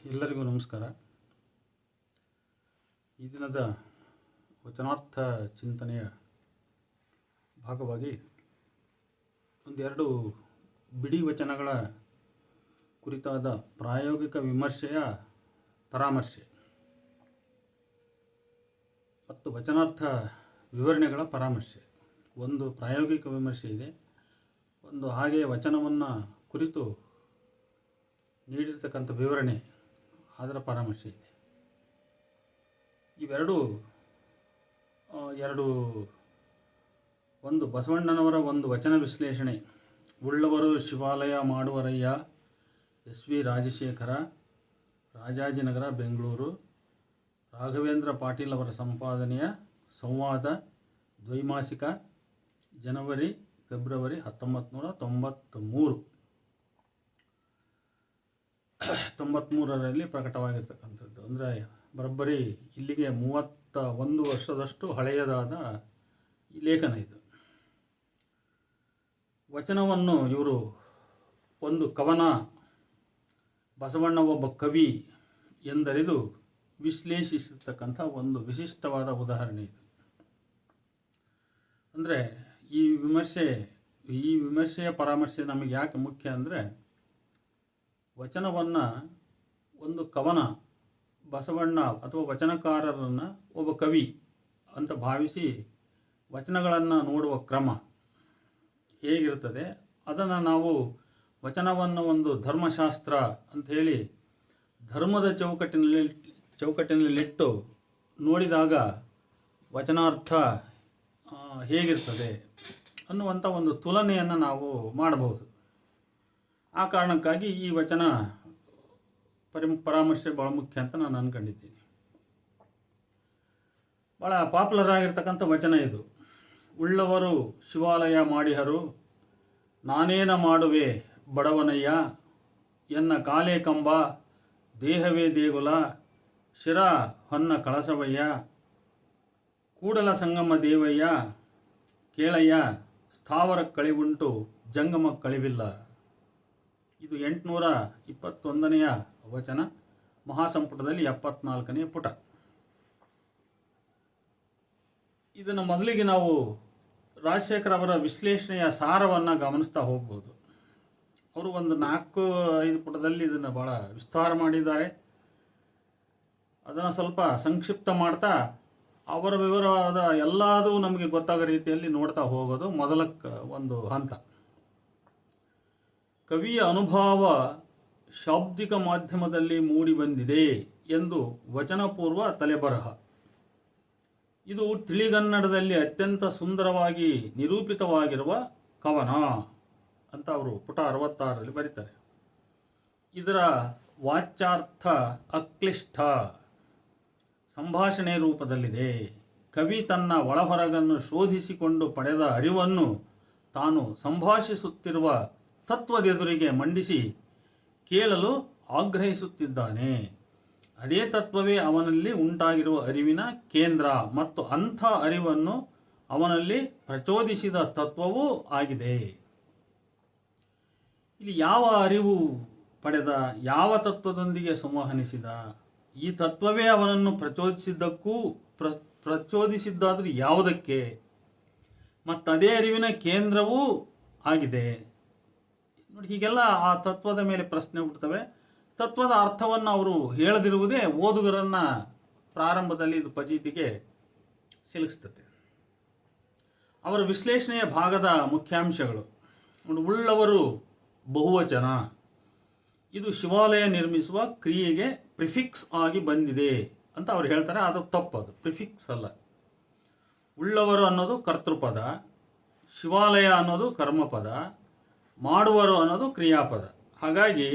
ಎಲ್ಲರಿಗೂ ನಮಸ್ಕಾರ. ಈ ದಿನದ ವಚನಾರ್ಥ ಚಿಂತನೆಯ ಭಾಗವಾಗಿ ಒಂದೆರಡು ಬಿಡಿ ವಚನಗಳ ಕುರಿತಾದ ಪ್ರಾಯೋಗಿಕ ವಿಮರ್ಶೆಯ ಪರಾಮರ್ಶೆ ಮತ್ತು ವಚನಾರ್ಥ ವಿವರಣೆಗಳ ಪರಾಮರ್ಶೆ. ಒಂದು ಪ್ರಾಯೋಗಿಕ ವಿಮರ್ಶೆ ಇದೆ, ಒಂದು ಹಾಗೆ ವಚನವನ್ನು ಕುರಿತು ನೀಡಿರ್ತಕ್ಕಂಥ ವಿವರಣೆ, ಅದರ ಪರಾಮರ್ಶೆ ಇದೆ. ಇವೆರಡು ಒಂದು ಬಸವಣ್ಣನವರ ಒಂದು ವಚನ ವಿಶ್ಲೇಷಣೆ, ಉಳ್ಳವರು ಶಿವಾಲಯ ಮಾಡುವರಯ್ಯ, ಎಸ್.ವಿ. ರಾಜಶೇಖರ, ರಾಜಾಜಿನಗರ, ಬೆಂಗಳೂರು, ರಾಘವೇಂದ್ರ ಪಾಟೀಲ್ ಅವರ ಸಂಪಾದನೆಯ ಸಂವಾದ, ದ್ವೈಮಾಸಿಕ, ಜನವರಿ ಫೆಬ್ರವರಿ 1993ರಲ್ಲಿ ಪ್ರಕಟವಾಗಿರ್ತಕ್ಕಂಥದ್ದು. ಅಂದರೆ ಬರೋಬ್ಬರಿ ಇಲ್ಲಿಗೆ 31 ವರ್ಷದಷ್ಟು ಹಳೆಯದಾದ ಈ ಲೇಖನ ಇದು. ವಚನವನ್ನು ಇವರು ಒಂದು ಕವನ, ಬಸವಣ್ಣ ಒಬ್ಬ ಕವಿ ಎಂದರಿದು ವಿಶ್ಲೇಷಿಸತಕ್ಕಂಥ ಒಂದು ವಿಶಿಷ್ಟವಾದ ಉದಾಹರಣೆ ಇದು. ಅಂದರೆ ಈ ವಿಮರ್ಶೆಯ ಪರಾಮರ್ಶೆ ನಮಗೆ ಯಾಕೆ ಮುಖ್ಯ ಅಂದರೆ, ವಚನವನ್ನು ಒಂದು ಕವನ, ಬಸವಣ್ಣ ಅಥವಾ ವಚನಕಾರರನ್ನು ಒಬ್ಬ ಕವಿ ಅಂತ ಭಾವಿಸಿ ವಚನಗಳನ್ನು ನೋಡುವ ಕ್ರಮ ಹೇಗಿರ್ತದೆ, ಅದನ್ನು ನಾವು ವಚನವನ್ನು ಒಂದು ಧರ್ಮಶಾಸ್ತ್ರ ಅಂಥೇಳಿ ಧರ್ಮದ ಚೌಕಟ್ಟಿನಲ್ಲಿಟ್ಟು ನೋಡಿದಾಗ ವಚನಾರ್ಥ ಹೇಗಿರ್ತದೆ ಅನ್ನುವಂಥ ಒಂದು ತುಲನೆಯನ್ನು ನಾವು ಮಾಡಬಹುದು. ಆ ಕಾರಣಕ್ಕಾಗಿ ಈ ವಚನ ಪರಾಮರ್ಶೆ ಭಾಳ ಮುಖ್ಯ ಅಂತ ನಾನು ಅಂದ್ಕೊಂಡಿದ್ದೀನಿ. ಭಾಳ ಪಾಪ್ಯುಲರ್ ಆಗಿರ್ತಕ್ಕಂಥ ವಚನ ಇದು. ಉಳ್ಳವರು ಶಿವಾಲಯ ಮಾಡಿಹರು, ನಾನೇನ ಮಾಡುವೆ ಬಡವನಯ್ಯ, ಎನ್ನ ಕಾಲೇ ಕಂಬ, ದೇಹವೇ ದೇಗುಲ, ಶಿರ ಹೊನ್ನ ಕಳಸವಯ್ಯ, ಕೂಡಲ ಸಂಗಮ ದೇವಯ್ಯ, ಕೇಳಯ್ಯ, ಸ್ಥಾವರ ಕಳಿವುಂಟು ಜಂಗಮ ಕಳಿವಿಲ್ಲ. ಇದು 821ನೆಯ ವಚನ, ಮಹಾಸಂಪುಟದಲ್ಲಿ 74ನೇ ಪುಟ. ಇದನ್ನು ಮೊದಲಿಗೆ ನಾವು ರಾಜಶೇಖರ್ ಅವರ ವಿಶ್ಲೇಷಣೆಯ ಸಾರವನ್ನು ಗಮನಿಸ್ತಾ ಹೋಗ್ಬೋದು. ಅವರು ಒಂದು 4-5 ಪುಟದಲ್ಲಿ ಇದನ್ನು ಭಾಳ ವಿಸ್ತಾರ ಮಾಡಿದ್ದಾರೆ. ಅದನ್ನು ಸ್ವಲ್ಪ ಸಂಕ್ಷಿಪ್ತ ಮಾಡ್ತಾ ಅವರ ವಿವರವಾದ ಎಲ್ಲದೂ ನಮಗೆ ಗೊತ್ತಾಗೋ ರೀತಿಯಲ್ಲಿ ನೋಡ್ತಾ ಹೋಗೋದು ಮೊದಲ ಒಂದು ಹಂತ. ಕವಿಯ ಅನುಭವ ಶಾಬ್ದಿಕ ಮಾಧ್ಯಮದಲ್ಲಿ ಮೂಡಿಬಂದಿದೆ ಎಂದು ವಚನಪೂರ್ವ ತಲೆಬರಹ. ಇದು ತಿಳಿಗನ್ನಡದಲ್ಲಿ ಅತ್ಯಂತ ಸುಂದರವಾಗಿ ನಿರೂಪಿತವಾಗಿರುವ ಕವನ ಅಂತ ಅವರು ಪುಟ 66ರಲ್ಲಿ ಬರೀತಾರೆ. ಇದರ ವಾಚ್ಯಾರ್ಥ ಅಕ್ಲಿಷ್ಟ ಸಂಭಾಷಣೆ ರೂಪದಲ್ಲಿದೆ. ಕವಿ ತನ್ನ ಒಳಹೊರಗನ್ನು ಶೋಧಿಸಿಕೊಂಡು ಪಡೆದ ಅರಿವನ್ನು ತಾನು ಸಂಭಾಷಿಸುತ್ತಿರುವ ತತ್ವದೆದುರಿಗೆ ಮಂಡಿಸಿ ಕೇಳಲು ಆಗ್ರಹಿಸುತ್ತಿದ್ದಾನೆ. ಅದೇ ತತ್ವವೇ ಅವನಲ್ಲಿ ಉಂಟಾಗಿರುವ ಅರಿವಿನ ಕೇಂದ್ರ ಮತ್ತು ಅಂಥ ಅರಿವನ್ನು ಅವನಲ್ಲಿ ಪ್ರಚೋದಿಸಿದ ತತ್ವವೂ ಆಗಿದೆ. ಇಲ್ಲಿ ಯಾವ ಅರಿವು ಪಡೆದ, ಯಾವ ತತ್ವದೊಂದಿಗೆ ಸಂವಹನಿಸಿದ, ಈ ತತ್ವವೇ ಅವನನ್ನು ಪ್ರಚೋದಿಸಿದ್ದಕ್ಕೂ ಪ್ರಚೋದಿಸಿದ್ದಾದರೂ ಯಾವುದಕ್ಕೆ, ಮತ್ತು ಅದೇ ಅರಿವಿನ ಕೇಂದ್ರವೂ ಆಗಿದೆ. ನೋಡಿ, ಹೀಗೆಲ್ಲ ಆ ತತ್ವದ ಮೇಲೆ ಪ್ರಶ್ನೆ ಹುಟ್ಟುತ್ತವೆ. ತತ್ವದ ಅರ್ಥವನ್ನು ಅವರು ಹೇಳದಿರುವುದೇ ಓದುಗರನ್ನು ಪ್ರಾರಂಭದಲ್ಲಿ ಇದು ಫಜೀತಿಗೆ ಸಿಲುಕಿಸ್ತದೆ. ಅವರ ವಿಶ್ಲೇಷಣೆಯ ಭಾಗದ ಮುಖ್ಯಾಂಶಗಳು: ಉಳ್ಳವರು ಬಹುವಚನ, ಇದು ಶಿವಾಲಯ ನಿರ್ಮಿಸುವ ಕ್ರಿಯೆಗೆ ಪ್ರಿಫಿಕ್ಸ್ ಆಗಿ ಬಂದಿದೆ ಅಂತ ಅವ್ರು ಹೇಳ್ತಾರೆ. ಅದು ತಪ್ಪದು, ಪ್ರಿಫಿಕ್ಸ್ ಅಲ್ಲ. ಉಳ್ಳವರು ಅನ್ನೋದು ಕರ್ತೃಪದ, ಶಿವಾಲಯ ಅನ್ನೋದು ಕರ್ಮಪದ, ಮಾಡುವರು ಅನ್ನೋದು ಕ್ರಿಯಾಪದ. ಹಾಗಾಗಿ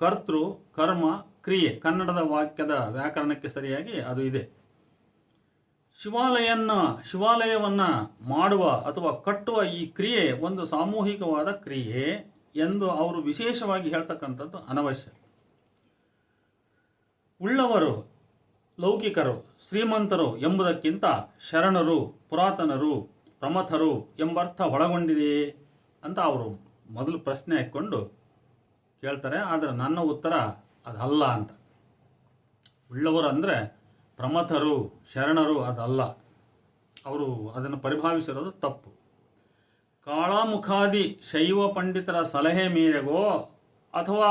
ಕರ್ತೃ, ಕರ್ಮ, ಕ್ರಿಯೆ ಕನ್ನಡದ ವಾಕ್ಯದ ವ್ಯಾಕರಣಕ್ಕೆ ಸರಿಯಾಗಿ ಅದು ಇದೆ. ಶಿವಾಲಯವನ್ನು ಮಾಡುವ ಅಥವಾ ಕಟ್ಟುವ ಈ ಕ್ರಿಯೆ ಒಂದು ಸಾಮೂಹಿಕವಾದ ಕ್ರಿಯೆ ಎಂದು ಅವರು ವಿಶೇಷವಾಗಿ ಹೇಳ್ತಕ್ಕಂಥದ್ದು ಅನವಶ್ಯ. ಉಳ್ಳವರು ಲೌಕಿಕರು, ಶ್ರೀಮಂತರು ಎಂಬುದಕ್ಕಿಂತ ಶರಣರು, ಪುರಾತನರು, ಪ್ರಮಥರು ಎಂಬರ್ಥ ಒಳಗೊಂಡಿದೆಯೇ ಅಂತ ಅವರು ಮೊದಲು ಪ್ರಶ್ನೆ ಹಾಕ್ಕೊಂಡು ಕೇಳ್ತಾರೆ. ಆದರೆ ನನ್ನ ಉತ್ತರ ಅದಲ್ಲ ಅಂತ. ಉಳ್ಳವರು ಅಂದರೆ ಪ್ರಮಥರು ಶರಣರು ಅದಲ್ಲ. ಅವರು ಅದನ್ನು ಪರಿಭಾವಿಸಿರೋದು ತಪ್ಪು. ಕಾಳಾಮುಖಾದಿ ಶೈವ ಪಂಡಿತರ ಸಲಹೆ ಮೇರೆಗೋ ಅಥವಾ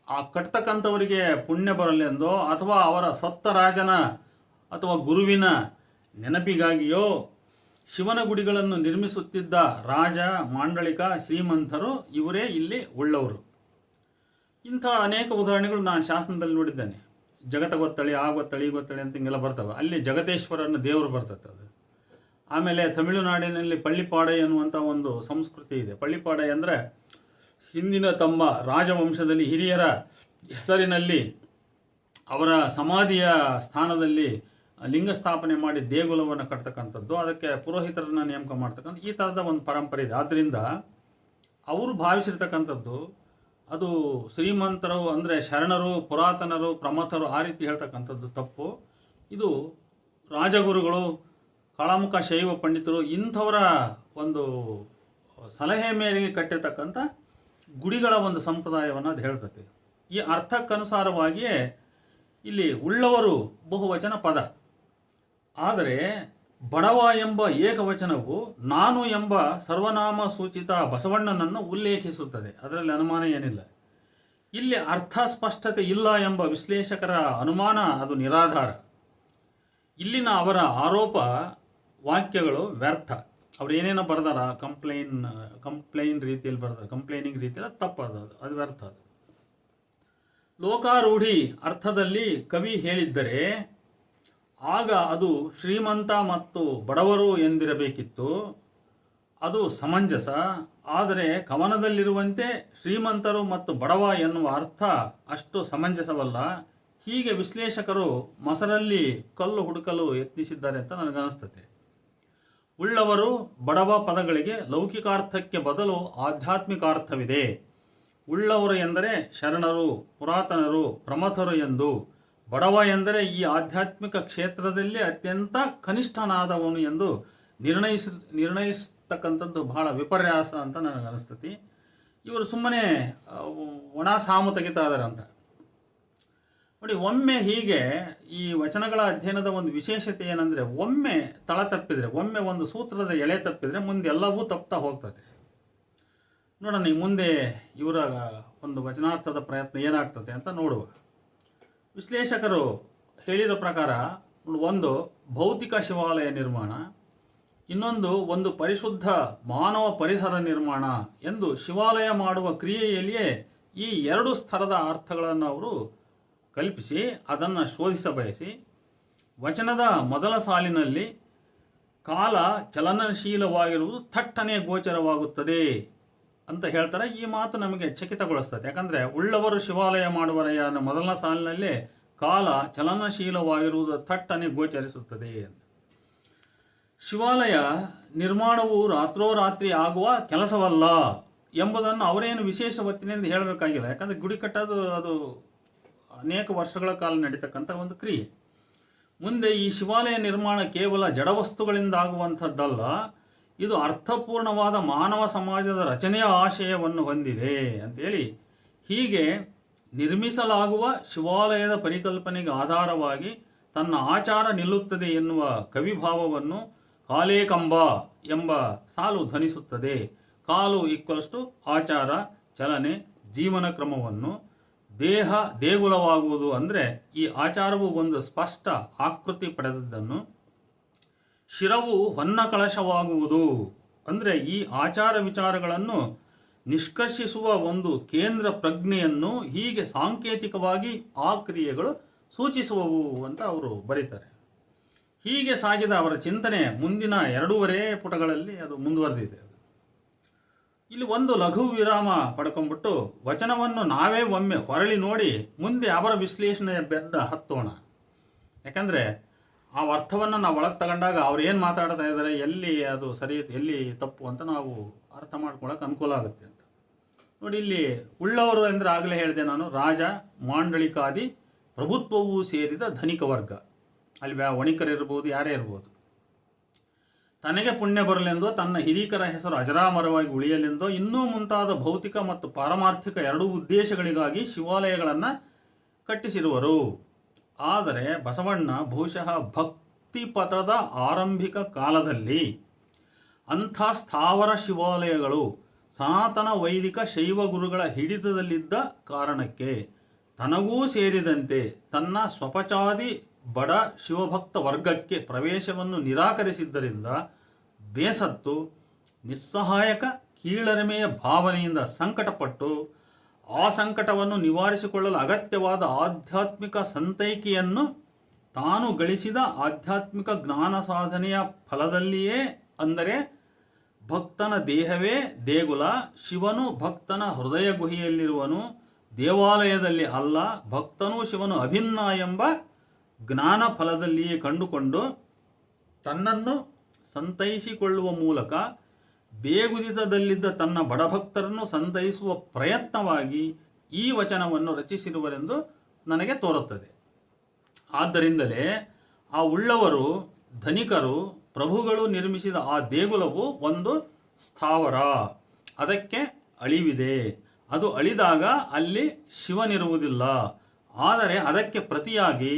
ಆ ಕಟ್ತಕ್ಕಂಥವರಿಗೆ ಪುಣ್ಯ ಬರಲೆಂದೋ ಅಥವಾ ಅವರ ಸತ್ತ ರಾಜನ ಅಥವಾ ಗುರುವಿನ ನೆನಪಿಗಾಗಿಯೋ ಶಿವನ ಗುಡಿಗಳನ್ನು ನಿರ್ಮಿಸುತ್ತಿದ್ದ ರಾಜ, ಮಾಂಡಳಿಕ, ಶ್ರೀಮಂತರು ಇವರೇ ಇಲ್ಲಿ ಉಳ್ಳವರು. ಇಂಥ ಅನೇಕ ಉದಾಹರಣೆಗಳು ನಾನು ಶಾಸನದಲ್ಲಿ ನೋಡಿದ್ದೇನೆ. ಜಗತ ಗೊತ್ತಳಿ, ಆ ಗೊತ್ತಳಿ, ಈ ಗೊತ್ತಳಿ ಅಂತ ಹಿಂಗೆಲ್ಲ ಬರ್ತವೆ. ಅಲ್ಲಿ ಜಗತೇಶ್ವರನ ದೇವರು ಬರ್ತದೆ ಅದು. ಆಮೇಲೆ ತಮಿಳುನಾಡಿನಲ್ಲಿ ಪಳ್ಳಿಪಾಡೈ ಅನ್ನುವಂಥ ಒಂದು ಸಂಸ್ಕೃತಿ ಇದೆ. ಪಳ್ಳಿಪಾಡೈ ಅಂದರೆ ಹಿಂದಿನ ತಮ್ಮ ರಾಜವಂಶದಲ್ಲಿ ಹಿರಿಯರ ಹೆಸರಿನಲ್ಲಿ ಅವರ ಸಮಾಧಿಯ ಸ್ಥಾನದಲ್ಲಿ ಲಿಂಗ ಸ್ಥಾಪನೆ ಮಾಡಿ ದೇಗುಲವನ್ನು ಕಟ್ತಕ್ಕಂಥದ್ದು, ಅದಕ್ಕೆ ಪುರೋಹಿತರನ್ನು ನೇಮಕ ಮಾಡ್ತಕ್ಕಂಥ ಈ ಥರದ ಒಂದು ಪರಂಪರೆ ಇದೆ. ಆದ್ದರಿಂದ ಅವರು ಭಾವಿಸಿರ್ತಕ್ಕಂಥದ್ದು ಅದು ಶ್ರೀಮಂತರು ಅಂದರೆ ಶರಣರು, ಪುರಾತನರು, ಪ್ರಮಥರು ಆ ರೀತಿ ಹೇಳ್ತಕ್ಕಂಥದ್ದು ತಪ್ಪು. ಇದು ರಾಜಗುರುಗಳು, ಕಾಳಾಮುಖ ಶೈವ ಪಂಡಿತರು ಇಂಥವರ ಒಂದು ಸಲಹೆ ಮೇರೆಗೆ ಕಟ್ಟಿರ್ತಕ್ಕಂಥ ಗುಡಿಗಳ ಒಂದು ಸಂಪ್ರದಾಯವನ್ನು ಅದು ಹೇಳ್ತದೆ. ಈ ಅರ್ಥಕ್ಕನುಸಾರವಾಗಿಯೇ ಇಲ್ಲಿ ಉಳ್ಳವರು ಬಹುವಚನ ಪದ. ಆದರೆ ಬಡವ ಎಂಬ ಏಕವಚನವು ನಾನು ಎಂಬ ಸರ್ವನಾಮ ಸೂಚಿತ ಬಸವಣ್ಣನನ್ನು ಉಲ್ಲೇಖಿಸುತ್ತದೆ. ಅದರಲ್ಲಿ ಅನುಮಾನ ಏನಿಲ್ಲ. ಇಲ್ಲಿ ಅರ್ಥ ಸ್ಪಷ್ಟತೆ ಇಲ್ಲ ಎಂಬ ವಿಶ್ಲೇಷಕರ ಅನುಮಾನ ಅದು ನಿರಾಧಾರ. ಇಲ್ಲಿನ ಅವರ ಆರೋಪ ವಾಕ್ಯಗಳು ವ್ಯರ್ಥ. ಅವ್ರು ಏನೇನೋ ಬರ್ದಾರ ಕಂಪ್ಲೈನ್ ರೀತಿಯಲ್ಲಿ ಬರ್ದಾರ, ಕಂಪ್ಲೈನಿಂಗ್ ರೀತಿಯಲ್ಲಿ ಅದು ವ್ಯರ್ಥ. ಅದು ಲೋಕಾರೂಢಿ ಅರ್ಥದಲ್ಲಿ ಕವಿ ಹೇಳಿದ್ದರೆ ಆಗ ಅದು ಶ್ರೀಮಂತ ಮತ್ತು ಬಡವರು ಎಂದಿರಬೇಕಿತ್ತು. ಅದು ಸಮಂಜಸ. ಆದರೆ ಕವನದಲ್ಲಿರುವಂತೆ ಶ್ರೀಮಂತರು ಮತ್ತು ಬಡವ ಎನ್ನುವ ಅರ್ಥ ಅಷ್ಟು ಸಮಂಜಸವಲ್ಲ. ಹೀಗೆ ವಿಶ್ಲೇಷಕರು ಮೊಸರಲ್ಲಿ ಕಲ್ಲು ಹುಡುಕಲು ಯತ್ನಿಸಿದ್ದಾರೆ ಅಂತ ನನಗನ್ನಿಸ್ತದೆ. ಉಳ್ಳವರು ಬಡವ ಪದಗಳಿಗೆ ಲೌಕಿಕಾರ್ಥಕ್ಕೆ ಬದಲು ಆಧ್ಯಾತ್ಮಿಕಾರ್ಥವಿದೆ. ಉಳ್ಳವರು ಎಂದರೆ ಶರಣರು, ಪುರಾತನರು, ಪ್ರಮಥರು ಎಂದು, ಬಡವ ಎಂದರೆ ಈ ಆಧ್ಯಾತ್ಮಿಕ ಕ್ಷೇತ್ರದಲ್ಲಿ ಅತ್ಯಂತ ಕನಿಷ್ಠನಾದವನು ಎಂದು ನಿರ್ಣಯಿಸ್ತಕ್ಕಂಥದ್ದು ಬಹಳ ವಿಪರ್ಯಾಸ ಅಂತ ನನಗನ್ನಿಸ್ತತಿ. ಇವರು ಸುಮ್ಮನೆ ಒಣ ಸಾಮು ತೆಗಿತಾ ಇದ್ದಾರೆ ಅಂತ ನೋಡಿ. ಒಮ್ಮೆ ಹೀಗೆ ಈ ವಚನಗಳ ಅಧ್ಯಯನದ ಒಂದು ವಿಶೇಷತೆ ಏನಂದರೆ, ಒಮ್ಮೆ ತಳ ತಪ್ಪಿದರೆ, ಒಮ್ಮೆ ಒಂದು ಸೂತ್ರದ ಎಳೆ ತಪ್ಪಿದರೆ ಮುಂದೆ ಎಲ್ಲವೂ ತಪ್ತಾ ಹೋಗ್ತದೆ. ನೋಡೋಣ ಈ ಮುಂದೆ ಇವರ ಒಂದು ವಚನಾರ್ಥದ ಪ್ರಯತ್ನ ಏನಾಗ್ತದೆ ಅಂತ ನೋಡುವ. ವಿಶ್ಲೇಷಕರು ಹೇಳಿದ ಪ್ರಕಾರ ಒಂದು ಭೌತಿಕ ಶಿವಾಲಯ ನಿರ್ಮಾಣ, ಇನ್ನೊಂದು ಒಂದು ಪರಿಶುದ್ಧ ಮಾನವ ಪರಿಸರ ನಿರ್ಮಾಣ ಎಂದು ಶಿವಾಲಯ ಮಾಡುವ ಕ್ರಿಯೆಯಲ್ಲಿಯೇ ಈ ಎರಡು ಸ್ತರದ ಅರ್ಥಗಳನ್ನು ಅವರು ಕಲ್ಪಿಸಿ ಅದನ್ನು ಶೋಧಿಸ ಬಯಸಿ ವಚನದ ಮೊದಲ ಸಾಲಿನಲ್ಲಿ ಕಾಲ ಚಲನಶೀಲವಾಗಿರುವುದು ಥಟ್ಟನೆ ಗೋಚರವಾಗುತ್ತದೆ ಅಂತ ಹೇಳ್ತಾರೆ. ಈ ಮಾತು ನಮಗೆ ಚಕಿತಗೊಳಿಸ್ತದೆ. ಯಾಕಂದರೆ ಉಳ್ಳವರು ಶಿವಾಲಯ ಮಾಡುವರೆಯ ಅನ್ನೋ ಮೊದಲ ಸಾಲಿನಲ್ಲಿ ಕಾಲ ಚಲನಶೀಲವಾಗಿರುವುದು ಥಟ್ಟನೆ ಗೋಚರಿಸುತ್ತದೆ. ಶಿವಾಲಯ ನಿರ್ಮಾಣವು ರಾತ್ರೋರಾತ್ರಿ ಆಗುವ ಕೆಲಸವಲ್ಲ ಎಂಬುದನ್ನು ಅವರೇನು ವಿಶೇಷ ಒತ್ತಿನಿಂದ ಹೇಳಬೇಕಾಗಿಲ್ಲ. ಯಾಕಂದರೆ ಗುಡಿ ಕಟ್ಟೋದು ಅದು ಅನೇಕ ವರ್ಷಗಳ ಕಾಲ ನಡೀತಕ್ಕಂಥ ಒಂದು ಕ್ರಿಯೆ. ಮುಂದೆ ಈ ಶಿವಾಲಯ ನಿರ್ಮಾಣ ಕೇವಲ ಜಡವಸ್ತುಗಳಿಂದ ಆಗುವಂಥದ್ದಲ್ಲ, ಇದು ಅರ್ಥಪೂರ್ಣವಾದ ಮಾನವ ಸಮಾಜದ ರಚನೆಯ ಆಶಯವನ್ನು ಹೊಂದಿದೆ ಅಂತೇಳಿ ಹೀಗೆ ನಿರ್ಮಿಸಲಾಗುವ ಶಿವಾಲಯದ ಪರಿಕಲ್ಪನೆಗೆ ಆಧಾರವಾಗಿ ತನ್ನ ಆಚಾರ ನಿಲ್ಲುತ್ತದೆ ಎನ್ನುವ ಕವಿಭಾವವನ್ನು ಕಾಲೇಕಂಬ ಎಂಬ ಸಾಲು ಧ್ವನಿಸುತ್ತದೆ. ಕಾಲು ಈಕ್ವಲ್ಸ್ ಟು ಆಚಾರ, ಚಲನೆ, ಜೀವನ ಕ್ರಮವನ್ನು ದೇಹ ದೇಗುಲವಾಗುವುದು ಅಂದರೆ ಈ ಆಚಾರವು ಒಂದು ಸ್ಪಷ್ಟ ಆಕೃತಿ ಪಡೆದದ್ದನ್ನು, ಶಿರವು ಹೊನ್ನ ಕಳಶವಾಗುವುದು ಅಂದರೆ ಈ ಆಚಾರ ವಿಚಾರಗಳನ್ನು ನಿಷ್ಕರ್ಷಿಸುವ ಒಂದು ಕೇಂದ್ರ ಪ್ರಜ್ಞೆಯನ್ನು ಹೀಗೆ ಸಾಂಕೇತಿಕವಾಗಿ ಆ ಕ್ರಿಯೆಗಳು ಸೂಚಿಸುವವು ಅಂತ ಅವರು ಬರೀತಾರೆ. ಹೀಗೆ ಸಾಗಿದ ಅವರ ಚಿಂತನೆ ಮುಂದಿನ 2.5 ಪುಟಗಳಲ್ಲಿ ಅದು ಮುಂದುವರೆದಿದೆ. ಇಲ್ಲಿ ಒಂದು ಲಘು ವಿರಾಮ ಪಡ್ಕೊಂಡ್ಬಿಟ್ಟು ವಚನವನ್ನು ನಾವೇ ಒಮ್ಮೆ ಹೊರಳಿ ನೋಡಿ ಮುಂದೆ ಅವರ ವಿಶ್ಲೇಷಣೆಯ ಬೆದ್ದ ಹತ್ತೋಣ. ಯಾಕಂದರೆ ಆ ಅರ್ಥವನ್ನು ನಾವು ಒಳಗೆ ತಗೊಂಡಾಗ ಅವ್ರು ಏನು ಮಾತಾಡ್ತಾ ಇದ್ದಾರೆ, ಎಲ್ಲಿ ಅದು ಸರಿ, ಎಲ್ಲಿ ತಪ್ಪು ಅಂತ ನಾವು ಅರ್ಥ ಮಾಡ್ಕೊಳ್ಳೋಕೆ ಅನುಕೂಲ ಆಗುತ್ತೆ ಅಂತ ನೋಡಿ. ಇಲ್ಲಿ ಉಳ್ಳವರು ಅಂದರೆ ಆಗಲೇ ಹೇಳಿದೆ ನಾನು, ರಾಜ, ಮಾಂಡಳಿಕಾದಿ ಪ್ರಭುತ್ವವೂ ಸೇರಿದ ಧನಿಕ ವರ್ಗ. ಅಲ್ಲಿ ವಣಿಕರಿರ್ಬೋದು, ಯಾರೇ ಇರ್ಬೋದು. ತನಗೆ ಪುಣ್ಯ ಬರಲೆಂದೋ, ತನ್ನ ಹಿರೀಕರ ಹೆಸರು ಅಜರಾಮರವಾಗಿ ಉಳಿಯಲೆಂದೋ, ಇನ್ನೂ ಮುಂತಾದ ಭೌತಿಕ ಮತ್ತು ಪಾರಮಾರ್ಥಿಕ ಎರಡೂ ಉದ್ದೇಶಗಳಿಗಾಗಿ ಶಿವಾಲಯಗಳನ್ನು ಕಟ್ಟಿಸಿರುವರು. ಆದರೆ ಬಸವಣ್ಣ ಬಹುಶಃ ಭಕ್ತಿ ಪಥದ ಆರಂಭಿಕ ಕಾಲದಲ್ಲಿ ಅಂಥ ಸ್ಥಾವರ ಶಿವಾಲಯಗಳು ಸನಾತನ ವೈದಿಕ ಶೈವ ಗುರುಗಳ ಹಿಡಿತದಲ್ಲಿದ್ದ ಕಾರಣಕ್ಕೆ ತನಗೂ ಸೇರಿದಂತೆ ತನ್ನ ಸ್ವಪಚಾದಿ ಬಡ ಶಿವಭಕ್ತ ವರ್ಗಕ್ಕೆ ಪ್ರವೇಶವನ್ನು ನಿರಾಕರಿಸಿದ್ದರಿಂದ ಬೇಸತ್ತು ನಿಸ್ಸಹಾಯಕ ಕೀಳರಿಮೆಯ ಭಾವನೆಯಿಂದ ಸಂಕಟಪಟ್ಟು ಆ ಸಂಕಟವನ್ನು ನಿವಾರಿಸಿಕೊಳ್ಳಲು ಅಗತ್ಯವಾದ ಆಧ್ಯಾತ್ಮಿಕ ಸಂತೈಕೆಯನ್ನು ತಾನು ಗಳಿಸಿದ ಆಧ್ಯಾತ್ಮಿಕ ಜ್ಞಾನ ಸಾಧನೆಯ ಫಲದಲ್ಲಿಯೇ, ಅಂದರೆ ಭಕ್ತನ ದೇಹವೇ ದೇಗುಲ, ಶಿವನು ಭಕ್ತನ ಹೃದಯ ಗುಹೆಯಲ್ಲಿರುವನು, ದೇವಾಲಯದಲ್ಲಿ ಅಲ್ಲ, ಭಕ್ತನೂ ಶಿವನು ಅಭಿನ್ನ ಎಂಬ ಜ್ಞಾನ ಫಲದಲ್ಲಿಯೇ ಕಂಡುಕೊಂಡು ತನ್ನನ್ನು ಸಂತೈಸಿಕೊಳ್ಳುವ ಮೂಲಕ ಬೇಗುದಿತದಲ್ಲಿದ್ದ ತನ್ನ ಬಡಭಕ್ತರನ್ನು ಸಂತೈಸುವ ಪ್ರಯತ್ನವಾಗಿ ಈ ವಚನವನ್ನು ರಚಿಸಿರುವರೆಂದು ನನಗೆ ತೋರುತ್ತದೆ. ಆದ್ದರಿಂದಲೇ ಆ ಉಳ್ಳವರು ಧನಿಕರು ಪ್ರಭುಗಳು ನಿರ್ಮಿಸಿದ ಆ ದೇಗುಲವು ಒಂದು ಸ್ಥಾವರ, ಅದಕ್ಕೆ ಅಳಿವಿದೆ. ಅದು ಅಳಿದಾಗ ಅಲ್ಲಿ ಶಿವನಿರುವುದಿಲ್ಲ. ಆದರೆ ಅದಕ್ಕೆ ಪ್ರತಿಯಾಗಿ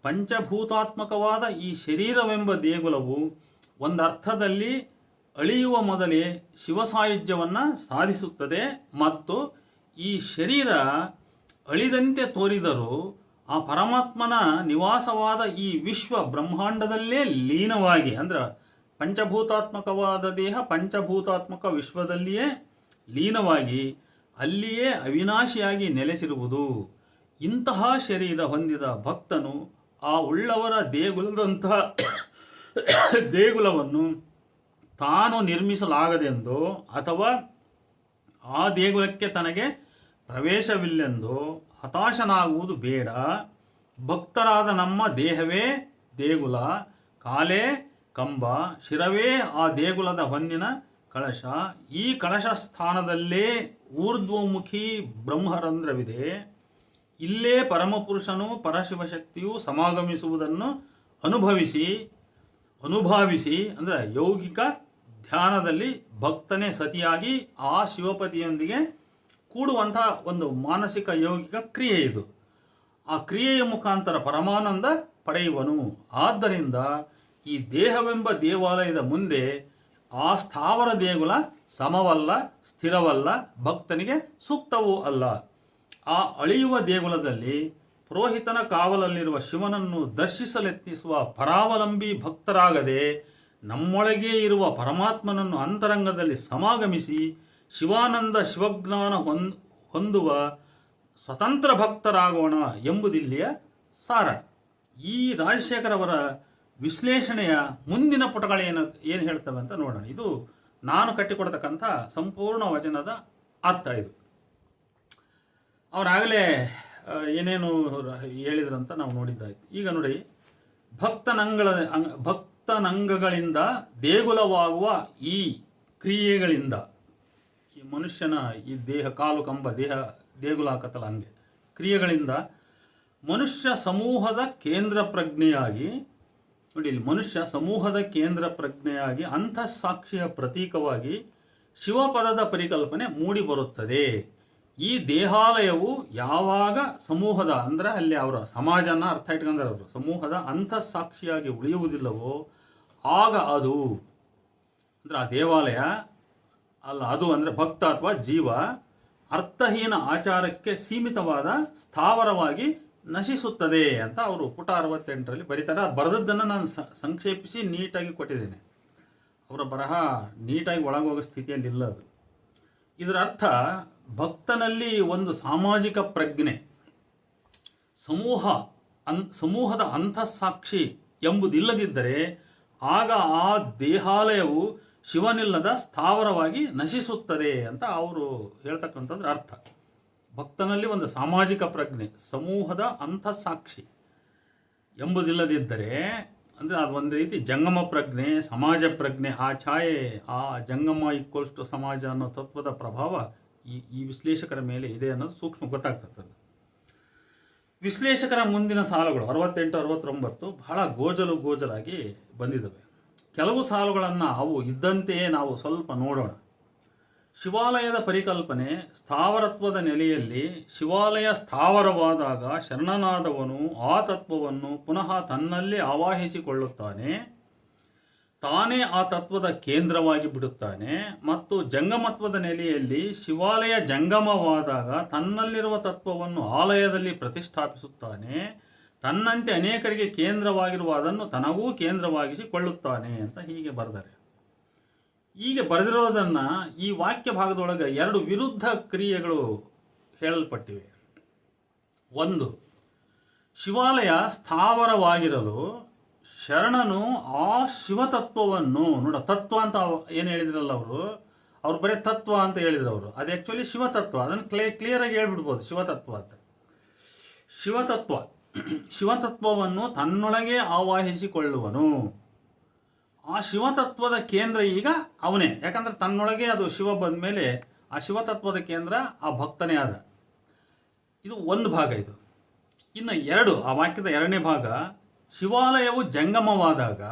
ಪಂಚಭೂತಾತ್ಮಕವಾದ ಈ ಶರೀರವೆಂಬ ದೇಗುಲವು ಒಂದರ್ಥದಲ್ಲಿ ಅಳಿಯುವ ಮೊದಲೇ ಶಿವಸಾಯುಜ್ಯವನ್ನು ಸಾಧಿಸುತ್ತದೆ. ಮತ್ತು ಈ ಶರೀರ ಅಳಿದಂತೆ ತೋರಿದರೂ ಆ ಪರಮಾತ್ಮನ ನಿವಾಸವಾದ ಈ ವಿಶ್ವ ಬ್ರಹ್ಮಾಂಡದಲ್ಲೇ ಲೀನವಾಗಿ, ಅಂದ್ರೆ ಪಂಚಭೂತಾತ್ಮಕವಾದ ದೇಹ ಪಂಚಭೂತಾತ್ಮಕ ವಿಶ್ವದಲ್ಲಿಯೇ ಲೀನವಾಗಿ ಅಲ್ಲಿಯೇ ಅವಿನಾಶಿಯಾಗಿ ನೆಲೆಸಿರುವುದು. ಇಂತಹ ಶರೀರ ಹೊಂದಿದ ಭಕ್ತನು ಆ ಉಳ್ಳವರ ದೇಗುಲದಂತಹ ದೇಗುಲವನ್ನು ತಾನು ನಿರ್ಮಿಸಲಾಗದೆಂದು ಅಥವಾ ಆ ದೇಗುಲಕ್ಕೆ ತನಗೆ ಪ್ರವೇಶವಿಲ್ಲೆಂದು ಹತಾಶನಾಗುವುದು ಬೇಡ. ಭಕ್ತರಾದ ನಮ್ಮ ದೇಹವೇ ದೇಗುಲ, ಕಾಲೇ ಕಂಬ, ಶಿರವೇ ಆ ದೇಗುಲದ ಹೊನ್ನಿನ ಕಳಶ. ಈ ಕಳಶ ಸ್ಥಾನದಲ್ಲೇ ಊರ್ಧ್ವಮುಖಿ ಬ್ರಹ್ಮರಂಧ್ರವಿದೆ. ಇಲ್ಲೇ ಪರಮಪುರುಷನು ಪರಶಿವಶಕ್ತಿಯು ಸಮಾಗಮಿಸುವುದನ್ನು ಅನುಭವಿಸಿ ಅಂದರೆ ಯೌಗಿಕ ಧ್ಯಾನದಲ್ಲಿ ಭಕ್ತನೇ ಸತಿಯಾಗಿ ಆ ಶಿವಪತಿಯೊಂದಿಗೆ ಕೂಡುವಂತಹ ಒಂದು ಮಾನಸಿಕ ಯೌಗಿಕ ಕ್ರಿಯೆ ಇದು. ಆ ಕ್ರಿಯೆಯ ಮುಖಾಂತರ ಪರಮಾನಂದ ಪಡೆಯುವನು. ಆದ್ದರಿಂದ ಈ ದೇಹವೆಂಬ ದೇವಾಲಯದ ಮುಂದೆ ಆ ಸ್ಥಾವರ ದೇಗುಲ ಸಮವಲ್ಲ, ಸ್ಥಿರವಲ್ಲ, ಭಕ್ತನಿಗೆ ಸೂಕ್ತವೂ ಅಲ್ಲ. ಆ ಅಳಿಯುವ ದೇಗುಲದಲ್ಲಿ ಪುರೋಹಿತನ ಕಾವಲಲ್ಲಿರುವ ಶಿವನನ್ನು ದರ್ಶಿಸಲೆತ್ನಿಸುವ ಪರಾವಲಂಬಿ ಭಕ್ತರಾಗದೆ ನಮ್ಮೊಳಗೇ ಇರುವ ಪರಮಾತ್ಮನನ್ನು ಅಂತರಂಗದಲ್ಲಿ ಸಮಾಗಮಿಸಿ ಶಿವಾನಂದ ಶಿವಜ್ಞಾನ ಹೊಂದುವ ಸ್ವತಂತ್ರ ಭಕ್ತರಾಗೋಣ ಎಂಬುದಿಲ್ಲಿಯ ಸಾರ. ಈ ರಾಜಶೇಖರ್ ಅವರ ವಿಶ್ಲೇಷಣೆಯ ಮುಂದಿನ ಪುಟಗಳು ಏನು ಹೇಳ್ತವೆ ಅಂತ ನೋಡೋಣ. ಇದು ನಾನು ಕಟ್ಟಿಕೊಡ್ತಕ್ಕಂಥ ಸಂಪೂರ್ಣ ವಚನದ ಅರ್ಥ ಇದು. ಅವರಾಗಲೇ ಏನೇನು ಹೇಳಿದ್ರಂತ ನಾವು ನೋಡಿದ್ದಾಯ್ತು. ಈಗ ನೋಡಿ, ಭಕ್ತನಂಗಗಳಿಂದ ದೇಗುಲವಾಗುವ ಈ ಕ್ರಿಯೆಗಳಿಂದ, ಈ ಮನುಷ್ಯನ ಈ ದೇಹ ಕಾಲು ಕಂಬ ದೇಹ ದೇಗುಲ ಹಾಕತ್ತಲ್ಲ ಹಂಗೆ ಕ್ರಿಯೆಗಳಿಂದ ಮನುಷ್ಯ ಸಮೂಹದ ಕೇಂದ್ರ ಪ್ರಜ್ಞೆಯಾಗಿ, ನೋಡಿ ಇಲ್ಲಿ ಮನುಷ್ಯ ಸಮೂಹದ ಕೇಂದ್ರ ಪ್ರಜ್ಞೆಯಾಗಿ ಅಂತಃಸಾಕ್ಷಿಯ ಪ್ರತೀಕವಾಗಿ ಶಿವಪದದ ಪರಿಕಲ್ಪನೆ ಮೂಡಿ ಬರುತ್ತದೆ. ಈ ದೇಹಾಲಯವು ಯಾವಾಗ ಸಮೂಹದ, ಅಂದರೆ ಅಲ್ಲಿ ಅವರ ಸಮಾಜನ ಅರ್ಥ ಇಟ್ಕೊಂಡ್ರೆ ಅವರು ಸಮೂಹದ ಅಂತಃಸಾಕ್ಷಿಯಾಗಿ ಉಳಿಯುವುದಿಲ್ಲವೋ ಆಗ ಅದು, ಅಂದರೆ ಆ ದೇವಾಲಯ ಅಲ್ಲ, ಅದು ಅಂದರೆ ಭಕ್ತ ಅಥವಾ ಜೀವ ಅರ್ಥಹೀನ ಆಚಾರಕ್ಕೆ ಸೀಮಿತವಾದ ಸ್ಥಾವರವಾಗಿ ನಶಿಸುತ್ತದೆ ಅಂತ ಅವರು ಪುಟ 68ರಲ್ಲಿ ಬರೀತಾರೆ. ಬರೆದದ್ದನ್ನು ನಾನು ಸಂಕ್ಷೇಪಿಸಿ ನೀಟಾಗಿ ಕೊಟ್ಟಿದ್ದೇನೆ. ಅವರ ಬರಹ ನೀಟಾಗಿ ಒಳಗೋಗೋ ಸ್ಥಿತಿಯಲ್ಲಿಲ್ಲ ಅದು. ಇದರ ಅರ್ಥ, ಭಕ್ತನಲ್ಲಿ ಒಂದು ಸಾಮಾಜಿಕ ಪ್ರಜ್ಞೆ, ಸಮೂಹದ ಅಂತಃಸಾಕ್ಷಿ ಎಂಬುದಿಲ್ಲದಿದ್ದರೆ ಆಗ ಆ ದೇಹಾಲಯವು ಶಿವನಿಲ್ಲದ ಸ್ಥಾವರವಾಗಿ ನಶಿಸುತ್ತದೆ ಅಂತ ಅವರು ಹೇಳ್ತಕ್ಕಂಥದ್ರ ಅರ್ಥ. ಭಕ್ತನಲ್ಲಿ ಒಂದು ಸಾಮಾಜಿಕ ಪ್ರಜ್ಞೆ, ಸಮೂಹದ ಅಂತಃಸಾಕ್ಷಿ ಎಂಬುದಿಲ್ಲದಿದ್ದರೆ, ಅಂದರೆ ಅದು ಒಂದು ರೀತಿ ಜಂಗಮ ಪ್ರಜ್ಞೆ, ಸಮಾಜ ಪ್ರಜ್ಞೆ, ಆ ಛಾಯೆ, ಆ ಜಂಗಮ ಈಕ್ವಲ್ಸ್ ಟು ಸಮಾಜ ಅನ್ನೋ ತತ್ವದ ಪ್ರಭಾವ ಈ ವಿಶ್ಲೇಷಕರ ಮೇಲೆ ಇದೆ ಅನ್ನೋದು ಸೂಕ್ಷ್ಮ ಗೊತ್ತಾಗ್ತದೆ. ವಿಶ್ಲೇಷಕರ ಮುಂದಿನ ಸಾಲುಗಳು 68, 69 ಬಹಳ ಶಿವಾಲಯದ ಪರಿಕಲ್ಪನೆ ಸ್ಥಾವರತ್ವದ ನೆಲೆಯಲ್ಲಿ ಶಿವಾಲಯ ಸ್ಥಾವರವಾದಾಗ ಶರಣನಾದವನು ಆ ತತ್ವವನ್ನು ಪುನಃ ತನ್ನಲ್ಲಿ ಆವಾಹಿಸಿಕೊಳ್ಳುತ್ತಾನೆ, ತಾನೇ ಆ ತತ್ವದ ಕೇಂದ್ರವಾಗಿ ಬಿಡುತ್ತಾನೆ. ಮತ್ತು ಜಂಗಮತ್ವದ ನೆಲೆಯಲ್ಲಿ ಶಿವಾಲಯ ಜಂಗಮವಾದಾಗ ತನ್ನಲ್ಲಿರುವ ತತ್ವವನ್ನು ಆಲಯದಲ್ಲಿ ಪ್ರತಿಷ್ಠಾಪಿಸುತ್ತಾನೆ, ತನ್ನಂತೆ ಅನೇಕರಿಗೆ ಕೇಂದ್ರವಾಗಿರುವ ಅದನ್ನು ತನಗೂ ಕೇಂದ್ರವಾಗಿಸಿಕೊಳ್ಳುತ್ತಾನೆ ಅಂತ ಹೀಗೆ ಬರೆದರೆ. ಹೀಗೆ ಬರೆದಿರೋದನ್ನು ಈ ವಾಕ್ಯ ಭಾಗದೊಳಗೆ ಎರಡು ವಿರುದ್ಧ ಕ್ರಿಯೆಗಳು ಹೇಳಲ್ಪಟ್ಟಿವೆ. ಒಂದು, ಶಿವಾಲಯ ಸ್ಥಾವರವಾಗಿರಲು ಶರಣನು ಆ ಶಿವತತ್ವವನ್ನು ತತ್ವ ಅಂತ ಏನು ಹೇಳಿದ್ರಲ್ಲ ಅವ್ರು ಬರೀ ತತ್ವ ಅಂತ ಹೇಳಿದ್ರು ಅವರು. ಅದು ಆ್ಯಕ್ಚುಲಿ ಶಿವತತ್ವ. ಅದನ್ನು ಕ್ಲಿಯರಾಗಿ ಹೇಳ್ಬಿಡ್ಬೋದು ಶಿವತತ್ವ ಅಂತ. ಶಿವತತ್ವವನ್ನು ತನ್ನೊಳಗೆ ಆವಾಹಿಸಿಕೊಳ್ಳುವನು. ಆ ಶಿವತತ್ವದ ಕೇಂದ್ರ ಈಗ ಅವನೇ. ಯಾಕಂದರೆ ತನ್ನೊಳಗೆ ಅದು ಶಿವ ಬಂದ ಮೇಲೆ ಆ ಶಿವತತ್ವದ ಕೇಂದ್ರ ಆ ಭಕ್ತನೇ ಆದ. ಇದು ಒಂದು ಭಾಗ. ಇದು ಇನ್ನು ಎರಡು, ಆ ವಾಕ್ಯದ ಎರಡನೇ ಭಾಗ, ಶಿವಾಲಯವು ಜಂಗಮವಾದಾಗ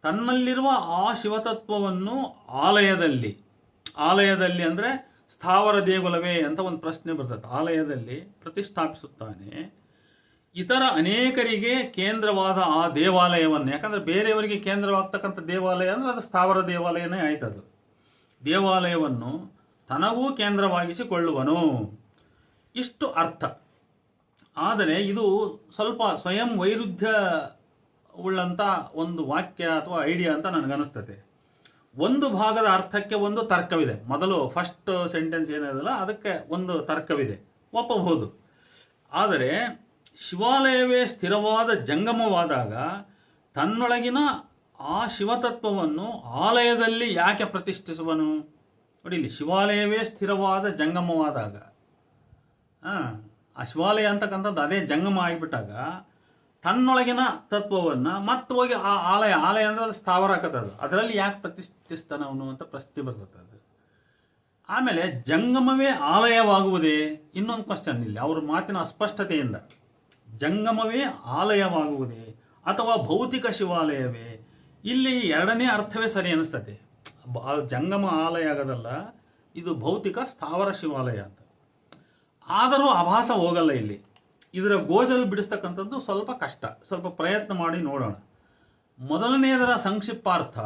ತನ್ನಲ್ಲಿರುವ ಆ ಶಿವತತ್ವವನ್ನು ಆಲಯದಲ್ಲಿ ಅಂದರೆ ಸ್ಥಾವರ ದೇಗುಲವೇ ಅಂತ ಒಂದು ಪ್ರಶ್ನೆ ಬರ್ತದೆ, ಆಲಯದಲ್ಲಿ ಪ್ರತಿಷ್ಠಾಪಿಸುತ್ತಾನೆ. ಇತರ ಅನೇಕರಿಗೆ ಕೇಂದ್ರವಾದ ಆ ದೇವಾಲಯವನ್ನು, ಯಾಕಂದರೆ ಬೇರೆಯವರಿಗೆ ಕೇಂದ್ರವಾಗ್ತಕ್ಕಂಥ ದೇವಾಲಯ ಅಂದರೆ ಅದು ಸ್ಥಾವರ ದೇವಾಲಯನೇ ಆಯ್ತದು. ದೇವಾಲಯವನ್ನು ತನಗೂ ಕೇಂದ್ರವಾಗಿಸಿಕೊಳ್ಳುವನು. ಇಷ್ಟು ಅರ್ಥ. ಆದರೆ ಇದು ಸ್ವಲ್ಪ ಸ್ವಯಂ ವೈರುಧ್ಯ ಉಳ್ಳಂಥ ಒಂದು ವಾಕ್ಯ ಅಥವಾ ಐಡಿಯಾ ಅಂತ ನನಗನ್ನಿಸ್ತದೆ. ಒಂದು ಭಾಗದ ಅರ್ಥಕ್ಕೆ ಒಂದು ತರ್ಕವಿದೆ. ಮೊದಲು ಫಸ್ಟ್ ಸೆಂಟೆನ್ಸ್ ಏನಿದೆಯಲ್ಲ ಅದಕ್ಕೆ ಒಂದು ತರ್ಕವಿದೆ, ಒಪ್ಪಬಹುದು. ಆದರೆ ಶಿವಾಲಯವೇ ಸ್ಥಿರವಾದ ಜಂಗಮವಾದಾಗ ತನ್ನೊಳಗಿನ ಆ ಶಿವತತ್ವವನ್ನು ಆಲಯದಲ್ಲಿ ಯಾಕೆ ಪ್ರತಿಷ್ಠಿಸುವನು? ನೋಡಿ, ಇಲ್ಲಿ ಶಿವಾಲಯವೇ ಸ್ಥಿರವಾದ ಜಂಗಮವಾದಾಗ, ಆ ಶಿವಾಲಯ ಅಂತಕ್ಕಂಥದ್ದು ಅದೇ ಜಂಗಮ ಆಗಿಬಿಟ್ಟಾಗ ತನ್ನೊಳಗಿನ ತತ್ವವನ್ನು ಮತ್ತೆ ಹೋಗಿ ಆ ಆಲಯ ಅಂದರೆ ಅದು ಸ್ಥಾವರ ಹಾಕತ್ತದು, ಅದರಲ್ಲಿ ಯಾಕೆ ಪ್ರತಿಷ್ಠಿಸ್ತಾನೆ ಅವನು ಅಂತ ಪ್ರಶ್ನೆ ಬರ್ತದೆ. ಆಮೇಲೆ ಜಂಗಮವೇ ಆಲಯವಾಗುವುದೇ? ಇನ್ನೊಂದು ಕ್ವಶನ್ ಇಲ್ಲಿ ಅವ್ರ ಮಾತಿನ ಅಸ್ಪಷ್ಟತೆಯಿಂದ. ಜಂಗಮವೇ ಆಲಯವಾಗುವುದೇ ಅಥವಾ ಭೌತಿಕ ಶಿವಾಲಯವೇ? ಇಲ್ಲಿ ಎರಡನೇ ಅರ್ಥವೇ ಸರಿ ಅನಿಸ್ತದೆ. ಜಂಗಮ ಆಲಯ ಆಗೋದಲ್ಲ, ಇದು ಭೌತಿಕ ಸ್ಥಾವರ ಶಿವಾಲಯ ಅಂತ. ಆದರೂ ಆಭಾಸ ಹೋಗಲ್ಲ ಇಲ್ಲಿ. ಇದರ ಗೋಜಲು ಬಿಡಿಸ್ತಕ್ಕಂಥದ್ದು ಸ್ವಲ್ಪ ಕಷ್ಟ. ಸ್ವಲ್ಪ ಪ್ರಯತ್ನ ಮಾಡಿ ನೋಡೋಣ. ಮೊದಲನೆಯದರ ಸಂಕ್ಷಿಪ್ತಾರ್ಥ,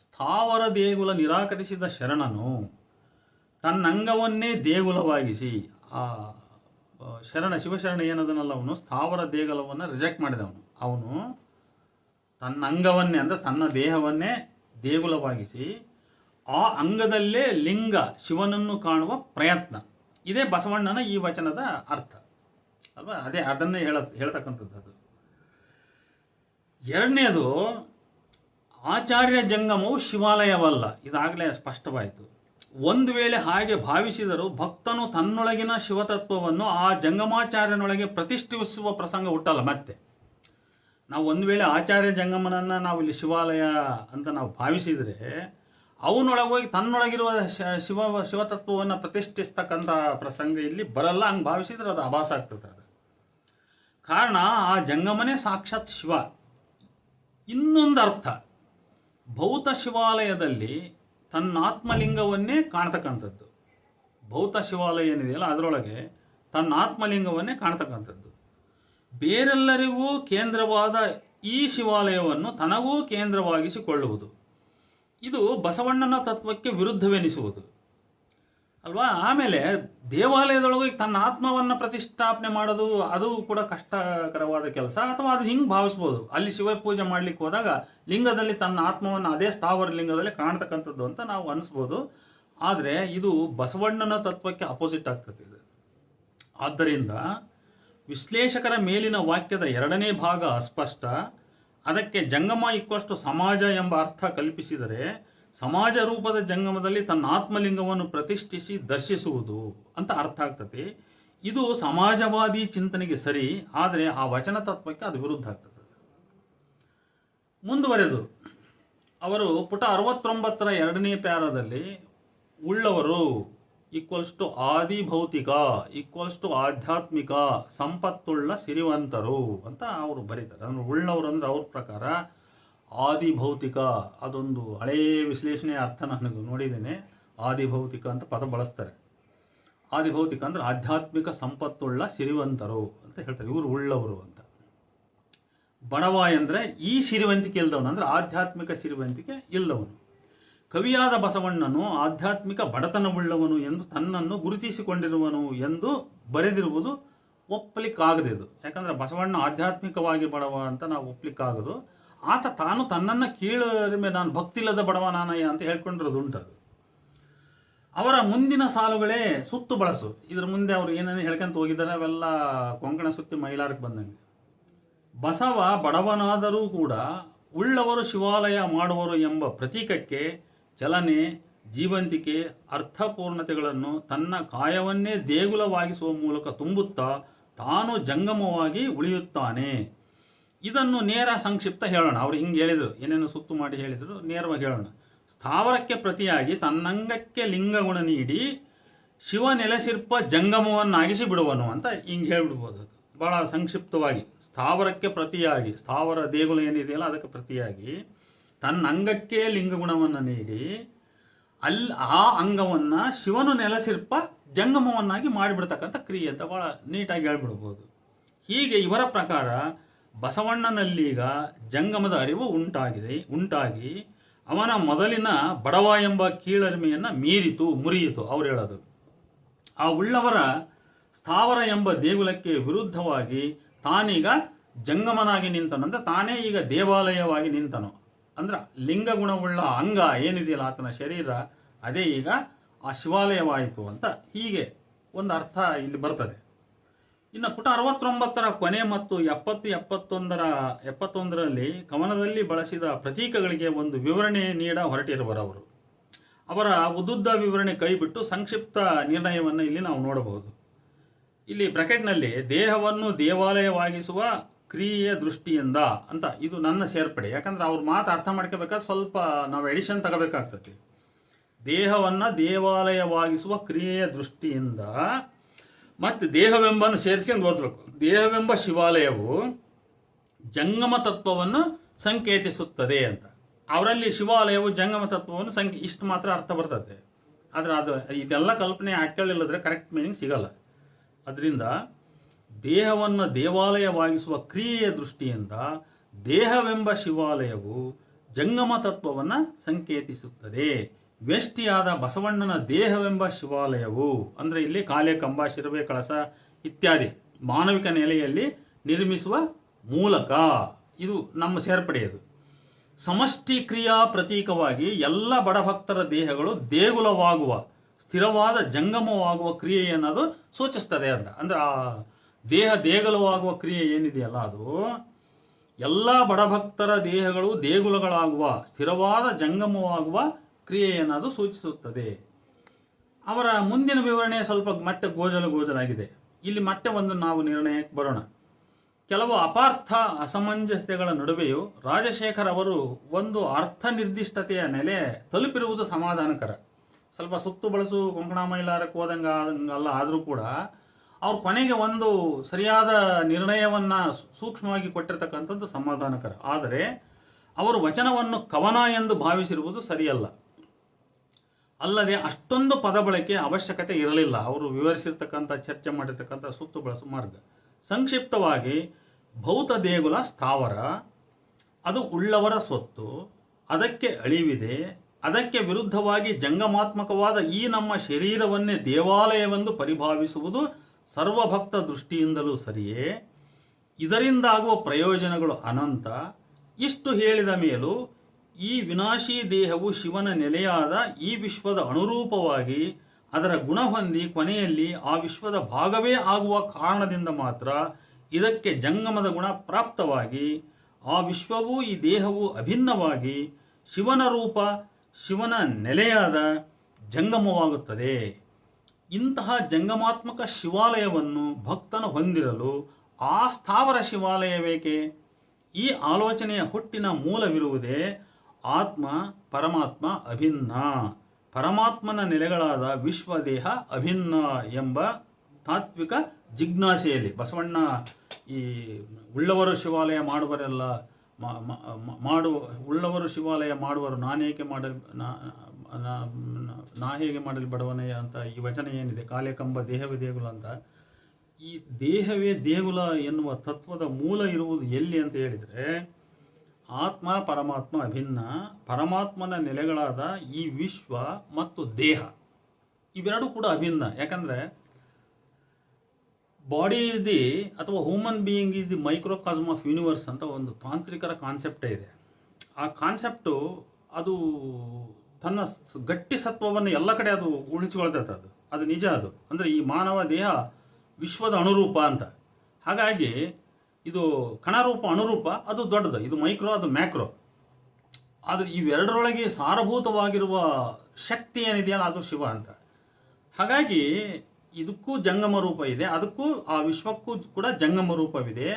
ಸ್ಥಾವರ ದೇಗುಲ ನಿರಾಕರಿಸಿದ ಶರಣನು ತನ್ನಂಗವನ್ನೇ ದೇಗುಲವಾಗಿಸಿ, ಆ ಶಿವಶರಣ ಏನದನಲ್ಲ, ಅವನು ಸ್ಥಾವರ ದೇಗುಲವನ್ನು ರಿಜೆಕ್ಟ್ ಮಾಡಿದವನು. ಅವನು ತನ್ನ ಅಂಗವನ್ನೇ ಅಂದರೆ ತನ್ನ ದೇಹವನ್ನೇ ದೇಗುಲವಾಗಿಸಿ ಆ ಅಂಗದಲ್ಲೇ ಲಿಂಗ ಶಿವನನ್ನು ಕಾಣುವ ಪ್ರಯತ್ನ. ಇದೇ ಬಸವಣ್ಣನ ಈ ವಚನದ ಅರ್ಥ ಅಲ್ವಾ? ಅದನ್ನೇ ಹೇಳ್ತಕ್ಕಂಥದ್ದು ಅದು. ಎರಡನೇದು, ಆಚಾರ್ಯ ಜಂಗಮವು ಶಿವಾಲಯವಲ್ಲ. ಇದಾಗಲೇ ಸ್ಪಷ್ಟವಾಯಿತು. ಒಂದು ವೇಳೆ ಹಾಗೆ ಭಾವಿಸಿದರೂ ಭಕ್ತನು ತನ್ನೊಳಗಿನ ಶಿವತತ್ವವನ್ನು ಆ ಜಂಗಮಾಚಾರ್ಯನೊಳಗೆ ಪ್ರತಿಷ್ಠಿಸುವ ಪ್ರಸಂಗ ಹುಟ್ಟಲ್ಲ. ಮತ್ತೆ ನಾವು ಒಂದು ವೇಳೆ ಆಚಾರ್ಯ ಜಂಗಮನನ್ನು ನಾವು ಇಲ್ಲಿ ಶಿವಾಲಯ ಅಂತ ನಾವು ಭಾವಿಸಿದರೆ ಅವನೊಳಗೋಗಿ ತನ್ನೊಳಗಿರುವ ಶಿವತತ್ವವನ್ನು ಪ್ರತಿಷ್ಠಿಸ್ತಕ್ಕಂಥ ಪ್ರಸಂಗ ಇಲ್ಲಿ ಬರಲ್ಲ. ಹಂಗೆ ಭಾವಿಸಿದ್ರೆ ಅದು ಆಭಾಸ ಆಗ್ತದೆ. ಅದು ಕಾರಣ ಆ ಜಂಗಮನೇ ಸಾಕ್ಷಾತ್ ಶಿವ. ಇನ್ನೊಂದು ಅರ್ಥ, ಭೌತ ಶಿವಾಲಯದಲ್ಲಿ ತನ್ನ ಆತ್ಮಲಿಂಗವನ್ನೇ ಕಾಣ್ತಕ್ಕಂಥದ್ದು. ಭೌತ ಶಿವಾಲಯ ಏನಿದೆಯಲ್ಲ ಅದರೊಳಗೆ ತನ್ನ ಆತ್ಮಲಿಂಗವನ್ನೇ ಕಾಣ್ತಕ್ಕಂಥದ್ದು. ಬೇರೆಲ್ಲರಿಗೂ ಕೇಂದ್ರವಾದ ಈ ಶಿವಾಲಯವನ್ನು ತನಗೂ ಕೇಂದ್ರವಾಗಿಸಿಕೊಳ್ಳುವುದು, ಇದು ಬಸವಣ್ಣನ ತತ್ವಕ್ಕೆ ವಿರುದ್ಧವೆನಿಸುವುದು ಅಲ್ವಾ? ಆಮೇಲೆ ದೇವಾಲಯದೊಳಗೆ ತನ್ನ ಆತ್ಮವನ್ನು ಪ್ರತಿಷ್ಠಾಪನೆ ಮಾಡೋದು ಅದು ಕೂಡ ಕಷ್ಟಕರವಾದ ಕೆಲಸ. ಅಥವಾ ಅದು ಹಿಂಗೆ ಭಾವಿಸ್ಬೋದು, ಅಲ್ಲಿ ಶಿವ ಪೂಜೆ ಮಾಡಲಿಕ್ಕೆ ಹೋದಾಗ ಲಿಂಗದಲ್ಲಿ ತನ್ನ ಆತ್ಮವನ್ನು ಅದೇ ಸ್ಥಾವರ ಲಿಂಗದಲ್ಲಿ ಕಾಣ್ತಕ್ಕಂಥದ್ದು ಅಂತ ನಾವು ಅನಿಸ್ಬೋದು. ಆದರೆ ಇದು ಬಸವಣ್ಣನ ತತ್ವಕ್ಕೆ ಅಪೋಸಿಟ್ ಆಗ್ತದೆ. ಆದ್ದರಿಂದ ವಿಶ್ಲೇಷಕರ ಮೇಲಿನ ವಾಕ್ಯದ ಎರಡನೇ ಭಾಗ ಅಸ್ಪಷ್ಟ. ಅದಕ್ಕೆ ಜಂಗಮ ಇಕ್ವಷ್ಟು ಸಮಾಜ ಎಂಬ ಅರ್ಥ ಕಲ್ಪಿಸಿದರೆ ಸಮಾಜ ರೂಪದ ಜಂಗಮದಲ್ಲಿ ತನ್ನ ಆತ್ಮಲಿಂಗವನ್ನು ಪ್ರತಿಷ್ಠಿಸಿ ದರ್ಶಿಸುವುದು ಅಂತ ಅರ್ಥ ಆಗ್ತದೆ. ಇದು ಸಮಾಜವಾದಿ ಚಿಂತನೆಗೆ ಸರಿ, ಆದರೆ ಆ ವಚನ ತತ್ವಕ್ಕೆ ಅದು ವಿರುದ್ಧ ಆಗ್ತದೆ. ಮುಂದುವರೆದು ಅವರು ಪುಟ 69ರ ಎರಡನೇ ಪ್ಯಾರದಲ್ಲಿ ಉಳ್ಳವರು ಈಕ್ವಲ್ಸ್ ಟು ಆದಿಭೌತಿಕ ಈಕ್ವಲ್ಸ್ ಟು ಆಧ್ಯಾತ್ಮಿಕ ಸಂಪತ್ತುಳ್ಳ ಸಿರಿವಂತರು ಅಂತ ಅವರು ಬರೀತಾರೆ. ಅಂದ್ರೆ ಉಳ್ಳವರು ಅಂದರೆ ಅವ್ರ ಪ್ರಕಾರ ಆದಿಭೌತಿಕ, ಅದೊಂದು ಹಳೆಯ ವಿಶ್ಲೇಷಣೆಯ ಅರ್ಥ ನಾನು ನೋಡಿದ್ದೇನೆ. ಆದಿಭೌತಿಕ ಅಂತ ಪದ ಬಳಸ್ತಾರೆ. ಆದಿಭೌತಿಕ ಅಂದರೆ ಆಧ್ಯಾತ್ಮಿಕ ಸಂಪತ್ತುಳ್ಳ ಸಿರಿವಂತರು ಅಂತ ಹೇಳ್ತಾರೆ, ಇವರು ಉಳ್ಳವರು ಅಂತ. ಬಡವ ಅಂದರೆ ಈ ಸಿರಿವಂತಿಕೆ ಇಲ್ಲದವನು, ಅಂದರೆ ಆಧ್ಯಾತ್ಮಿಕ ಸಿರಿವಂತಿಕೆ ಇಲ್ಲದವನು. ಕವಿಯಾದ ಬಸವಣ್ಣನು ಆಧ್ಯಾತ್ಮಿಕ ಬಡತನವುಳ್ಳವನು ಎಂದು ತನ್ನನ್ನು ಗುರುತಿಸಿಕೊಂಡಿರುವನು ಎಂದು ಬರೆದಿರುವುದು ಒಪ್ಪಲಿಕ್ಕಾಗದು. ಯಾಕಂದರೆ ಬಸವಣ್ಣ ಆಧ್ಯಾತ್ಮಿಕವಾಗಿ ಬಡವ ಅಂತ ನಾವು ಒಪ್ಪಲಿಕ್ಕಾಗದು. ಆತ ತಾನು ತನ್ನನ್ನು ಕೀಳರಿಮೆ, ನಾನು ಭಕ್ತಿಲ್ಲದ ಬಡವ ನಾನಯ್ಯ ಅಂತ ಹೇಳ್ಕೊಂಡಿರೋದು ಉಂಟದು. ಅವರ ಮುಂದಿನ ಸಾಲುಗಳೇ ಸುತ್ತು ಬಳಸು. ಇದರ ಮುಂದೆ ಅವರು ಏನೇನು ಹೇಳ್ಕೊಂತ ಹೋಗಿದ್ದಾರೆ ಅವೆಲ್ಲ ಕೊಂಕಣ ಸುತ್ತಿ ಮೈಲಾರಕ್ಕೆ ಬಂದಂಗೆ. ಬಸವ ಬಡವನಾದರೂ ಕೂಡ ಉಳ್ಳವರು ಶಿವಾಲಯ ಮಾಡುವರು ಎಂಬ ಪ್ರತೀಕಕ್ಕೆ ಚಲನೆ, ಜೀವಂತಿಕೆ, ಅರ್ಥಪೂರ್ಣತೆಗಳನ್ನು ತನ್ನ ಕಾಯವನ್ನೇ ದೇಗುಲವಾಗಿಸುವ ಮೂಲಕ ತುಂಬುತ್ತಾ ತಾನು ಜಂಗಮವಾಗಿ ಉಳಿಯುತ್ತಾನೆ. ಇದನ್ನು ನೇರ ಸಂಕ್ಷಿಪ್ತ ಹೇಳೋಣ. ಅವರು ಹಿಂಗೆ ಹೇಳಿದರು, ಏನೇನು ಸುತ್ತು ಮಾಡಿ ಹೇಳಿದರು, ನೇರವಾಗಿ ಹೇಳೋಣ. ಸ್ಥಾವರಕ್ಕೆ ಪ್ರತಿಯಾಗಿ ತನ್ನಂಗಕ್ಕೆ ಲಿಂಗಗುಣ ನೀಡಿ ಶಿವ ನೆಲೆಸಿರ್ಪ ಜಂಗಮವನ್ನಾಗಿಸಿ ಬಿಡುವನು ಅಂತ ಹಿಂಗೆ ಹೇಳ್ಬಿಡ್ಬೋದು. ಅದು ಭಾಳ ಸಂಕ್ಷಿಪ್ತವಾಗಿ. ಸ್ಥಾವರಕ್ಕೆ ಪ್ರತಿಯಾಗಿ, ಸ್ಥಾವರ ದೇಗುಲ ಏನಿದೆಯಲ್ಲ ಅದಕ್ಕೆ ಪ್ರತಿಯಾಗಿ ತನ್ನ ಅಂಗಕ್ಕೆ ಲಿಂಗಗುಣವನ್ನು ನೀಡಿ ಆ ಅಂಗವನ್ನು ಶಿವನು ನೆಲೆಸಿರ್ಪ ಜಂಗಮವನ್ನಾಗಿ ಮಾಡಿಬಿಡ್ತಕ್ಕಂಥ ಕ್ರಿಯೆ ಅಂತ ಭಾಳ ನೀಟಾಗಿ ಹೇಳ್ಬಿಡ್ಬೋದು. ಹೀಗೆ ಇವರ ಪ್ರಕಾರ ಬಸವಣ್ಣನಲ್ಲೀಗ ಜಂಗಮದ ಅರಿವು ಉಂಟಾಗಿ ಅವನ ಮೊದಲಿನ ಬಡವ ಎಂಬ ಕೀಳರಿಮೆಯನ್ನು ಮುರಿಯಿತು ಅವ್ರು ಹೇಳೋದು. ಆ ಉಳ್ಳವರ ಸ್ಥಾವರ ಎಂಬ ದೇಗುಲಕ್ಕೆ ವಿರುದ್ಧವಾಗಿ ತಾನೀಗ ಜಂಗಮನಾಗಿ ನಿಂತನು. ಅಂದರೆ ತಾನೇ ಈಗ ದೇವಾಲಯವಾಗಿ ನಿಂತನು. ಅಂದ್ರೆ ಲಿಂಗಗುಣವುಳ್ಳ ಅಂಗ ಏನಿದೆಯಲ್ಲ ಆತನ ಶರೀರ, ಅದೇ ಈಗ ಆ ಶಿವಾಲಯವಾಯಿತು ಅಂತ ಹೀಗೆ ಒಂದು ಅರ್ಥ ಇಲ್ಲಿ ಬರ್ತದೆ. ಇನ್ನು ಪುಟ 69ರ ಕೊನೆ ಮತ್ತು 71ರಲ್ಲಿ ಕವನದಲ್ಲಿ ಬಳಸಿದ ಪ್ರತೀಕಗಳಿಗೆ ಒಂದು ವಿವರಣೆ ನೀಡ ಹೊರಟಿರುವರವರು. ಅವರ ಉದ್ದುದ್ದ ವಿವರಣೆ ಕೈಬಿಟ್ಟು ಸಂಕ್ಷಿಪ್ತ ನಿರ್ಣಯವನ್ನು ಇಲ್ಲಿ ನಾವು ನೋಡಬಹುದು. ಇಲ್ಲಿ ಬ್ರಾಕೆಟ್ನಲ್ಲಿ ದೇಹವನ್ನು ದೇವಾಲಯವಾಗಿಸುವ ಕ್ರಿಯೆಯ ದೃಷ್ಟಿಯಿಂದ ಅಂತ, ಇದು ನನ್ನ ಸೇರ್ಪಡೆ. ಯಾಕಂದ್ರೆ ಅವ್ರ ಮಾತು ಅರ್ಥ ಮಾಡ್ಕೋಬೇಕಾದ್ರೆ ಸ್ವಲ್ಪ ನಾವು ಎಡಿಷನ್ ತಗೋಬೇಕಾಗ್ತದೆ. ದೇಹವನ್ನು ದೇವಾಲಯವಾಗಿಸುವ ಕ್ರಿಯೆಯ ದೃಷ್ಟಿಯಿಂದ ಮತ್ತು ದೇಹವೆಂಬನ್ನು ಸೇರಿಸ್ಕೊಂಡು ಓದಬೇಕು. ದೇಹವೆಂಬ ಶಿವಾಲಯವು ಜಂಗಮ ತತ್ವವನ್ನು ಸಂಕೇತಿಸುತ್ತದೆ ಅಂತ. ಅವರಲ್ಲಿ ಶಿವಾಲಯವು ಜಂಗಮ ತತ್ವವನ್ನು ಇಷ್ಟು ಮಾತ್ರ ಅರ್ಥ ಬರ್ತದೆ. ಆದರೆ ಅದು ಇದೆಲ್ಲ ಕಲ್ಪನೆ ಹಾಕೊಳ್ಳಿಲ್ಲದ್ರೆ ಕರೆಕ್ಟ್ ಮೀನಿಂಗ್ ಸಿಗಲ್ಲ. ಅದರಿಂದ ದೇಹವನ್ನು ದೇವಾಲಯವಾಗಿಸುವ ಕ್ರಿಯೆಯ ದೃಷ್ಟಿಯಿಂದ ದೇಹವೆಂಬ ಶಿವಾಲಯವು ಜಂಗಮ ತತ್ವವನ್ನು ಸಂಕೇತಿಸುತ್ತದೆ. ವ್ಯಷ್ಟಿಯಾದ ಬಸವಣ್ಣನ ದೇಹವೆಂಬ ಶಿವಾಲಯವು ಅಂದರೆ ಇಲ್ಲಿ ಕಾಲೆ, ಕಂಬ, ಶಿರಬೆ, ಕಳಸ ಇತ್ಯಾದಿ ಮಾನವಿಕ ನೆಲೆಯಲ್ಲಿ ನಿರ್ಮಿಸುವ ಮೂಲಕ, ಇದು ನಮ್ಮ ಸೇರ್ಪಡೆಯದು. ಸಮಷ್ಟಿ ಕ್ರಿಯಾ ಪ್ರತೀಕವಾಗಿ ಎಲ್ಲ ಬಡಭಕ್ತರ ದೇಹಗಳು ದೇಗುಲವಾಗುವ, ಸ್ಥಿರವಾದ ಜಂಗಮವಾಗುವ ಕ್ರಿಯೆ ಅನ್ನೋದು ಸೂಚಿಸ್ತದೆ ಅಂತ. ಅಂದ್ರೆ ಆ ದೇಗುಲವಾಗುವ ಕ್ರಿಯೆ ಏನಿದೆಯಲ್ಲ ಅದು ಎಲ್ಲ ಬಡಭಕ್ತರ ದೇಹಗಳು ದೇಗುಲಗಳಾಗುವ, ಸ್ಥಿರವಾದ ಜಂಗಮವಾಗುವ ಕ್ರಿಯೆಯನ್ನದು ಸೂಚಿಸುತ್ತದೆ. ಅವರ ಮುಂದಿನ ವಿವರಣೆ ಸ್ವಲ್ಪ ಮತ್ತೆ ಗೋಜಲಾಗಿದೆ. ಇಲ್ಲಿ ಮತ್ತೆ ಒಂದು ನಾವು ನಿರ್ಣಯಕ್ಕೆ ಬರೋಣ. ಕೆಲವು ಅಪಾರ್ಥ ಅಸಮಂಜಸತೆಗಳ ನಡುವೆಯೂ ರಾಜಶೇಖರ್ ಅವರು ಒಂದು ಅರ್ಥ ನಿರ್ದಿಷ್ಟತೆಯ ನೆಲೆ ತಲುಪಿರುವುದು ಸಮಾಧಾನಕರ. ಸ್ವಲ್ಪ ಸುತ್ತು ಬಳಸು ಕೊಂಕಣ ಮೈಲಾರಕ್ಕೆ ಹೋದಂಗಲ್ಲ ಆದರೂ ಕೂಡ ಅವ್ರ ಕೊನೆಗೆ ಒಂದು ಸರಿಯಾದ ನಿರ್ಣಯವನ್ನು ಸೂಕ್ಷ್ಮವಾಗಿ ಕೊಟ್ಟಿರ್ತಕ್ಕಂಥದ್ದು ಸಮಾಧಾನಕರ. ಆದರೆ ಅವರು ವಚನವನ್ನು ಕವನ ಎಂದು ಭಾವಿಸಿರುವುದು ಸರಿಯಲ್ಲ. ಅಲ್ಲದೆ ಅಷ್ಟೊಂದು ಪದ ಬಳಕೆ ಅವಶ್ಯಕತೆ ಇರಲಿಲ್ಲ. ಅವರು ವಿವರಿಸಿರ್ತಕ್ಕಂಥ, ಚರ್ಚೆ ಮಾಡಿರ್ತಕ್ಕಂಥ ಸುತ್ತು ಬಳಸು ಮಾರ್ಗ. ಸಂಕ್ಷಿಪ್ತವಾಗಿ, ಭೌತ ದೇಗುಲ ಸ್ಥಾವರ, ಅದು ಉಳ್ಳವರ ಸ್ವತ್ತು, ಅದಕ್ಕೆ ಅಳಿವಿದೆ. ಅದಕ್ಕೆ ವಿರುದ್ಧವಾಗಿ ಜಂಗಮಾತ್ಮಕವಾದ ಈ ನಮ್ಮ ಶರೀರವನ್ನೇ ದೇವಾಲಯವೆಂದು ಪರಿಭಾವಿಸುವುದು ಸರ್ವಭಕ್ತ ದೃಷ್ಟಿಯಿಂದಲೂ ಸರಿಯೇ. ಇದರಿಂದಾಗುವ ಪ್ರಯೋಜನಗಳು ಅನಂತ. ಇಷ್ಟು ಹೇಳಿದ ಮೇಲೂ ಈ ವಿನಾಶಿ ದೇಹವು ಶಿವನ ನೆಲೆಯಾದ ಈ ವಿಶ್ವದ ಅನುರೂಪವಾಗಿ ಅದರ ಗುಣ ಹೊಂದಿ ಕೊನೆಯಲ್ಲಿ ಆ ವಿಶ್ವದ ಭಾಗವೇ ಆಗುವ ಕಾರಣದಿಂದ ಮಾತ್ರ ಇದಕ್ಕೆ ಜಂಗಮದ ಗುಣ ಪ್ರಾಪ್ತವಾಗಿ ಆ ವಿಶ್ವವೂ ಈ ದೇಹವು ಅಭಿನ್ನವಾಗಿ ಶಿವನ ರೂಪ, ಶಿವನ ನೆಲೆಯಾದ ಜಂಗಮವಾಗುತ್ತದೆ. ಇಂತಹ ಜಂಗಮಾತ್ಮಕ ಶಿವಾಲಯವನ್ನು ಭಕ್ತನು ಹೊಂದಿರಲು ಆ ಸ್ಥಾವರ ಶಿವಾಲಯವೇಕೆ? ಈ ಆಲೋಚನೆಯ ಹುಟ್ಟಿನ ಮೂಲವಿರುವುದೇ ಆತ್ಮ ಪರಮಾತ್ಮ ಅಭಿನ್ನ, ಪರಮಾತ್ಮನ ನೆಲೆಗಳಾದ ವಿಶ್ವದೇಹ ಅಭಿನ್ನ ಎಂಬ ತಾತ್ವಿಕ ಜಿಜ್ಞಾಸೆಯಲ್ಲಿ. ಬಸವಣ್ಣ ಈ ಉಳ್ಳವರು ಶಿವಾಲಯ ಮಾಡುವರೆಲ್ಲ ಮಾಡುವ ಉಳ್ಳವರು ಶಿವಾಲಯ ಮಾಡುವರು ನಾನೇಕೆ ಮಾಡಲಿ ನಾ ಹೇಗೆ ಮಾಡಲಿ ಬಡವನಯ್ಯ ಅಂತ ಈ ವಚನ ಏನಿದೆ, ಕಾಲೇ ಕಂಬ ದೇಹವೇ ದೇಗುಲ ಅಂತ. ಈ ದೇಹವೇ ದೇಗುಲ ಎನ್ನುವ ತತ್ವದ ಮೂಲ ಇರುವುದು ಎಲ್ಲಿ ಅಂತ ಹೇಳಿದರೆ, ಆತ್ಮ ಪರಮಾತ್ಮ ಅಭಿನ್ನ, ಪರಮಾತ್ಮನ ನೆಲೆಗಳಾದ ಈ ವಿಶ್ವ ಮತ್ತು ದೇಹ ಇವೆರಡೂ ಕೂಡ ಅಭಿನ್ನ. ಯಾಕಂದರೆ ಬಾಡಿ ಈಸ್ ದಿ ಅಥವಾ human being is the microcosm of universe ಅಂತ ಒಂದು ತಾಂತ್ರಿಕರ ಕಾನ್ಸೆಪ್ಟೇ ಇದೆ. ಆ ಕಾನ್ಸೆಪ್ಟು ಅದು ತನ್ನ ಗಟ್ಟಿ ಸತ್ವವನ್ನು ಎಲ್ಲ ಕಡೆ ಅದು ಉಳಿಸಿಕೊಳ್ತೈತೆ. ಅದು ನಿಜ. ಅದು ಅಂದರೆ ಈ ಮಾನವ ದೇಹ ವಿಶ್ವದ ಅಣುರೂಪ ಅಂತ. ಹಾಗಾಗಿ ಇದು ಕಣರೂಪ ಅಣುರೂಪ, ಅದು ದೊಡ್ಡದು, ಇದು ಮೈಕ್ರೋ, ಅದು ಮ್ಯಾಕ್ರೋ. ಆದರೆ ಇವೆರಡರೊಳಗೆ ಸಾರಭೂತವಾಗಿರುವ ಶಕ್ತಿ ಏನಿದೆಯಲ್ಲ ಅದು ಶಿವ ಅಂತ. ಹಾಗಾಗಿ ಇದಕ್ಕೂ ಜಂಗಮ ರೂಪ ಇದೆ, ಅದಕ್ಕೂ ಆ ವಿಶ್ವಕ್ಕೂ ಕೂಡ ಜಂಗಮ ರೂಪವಿದೆ.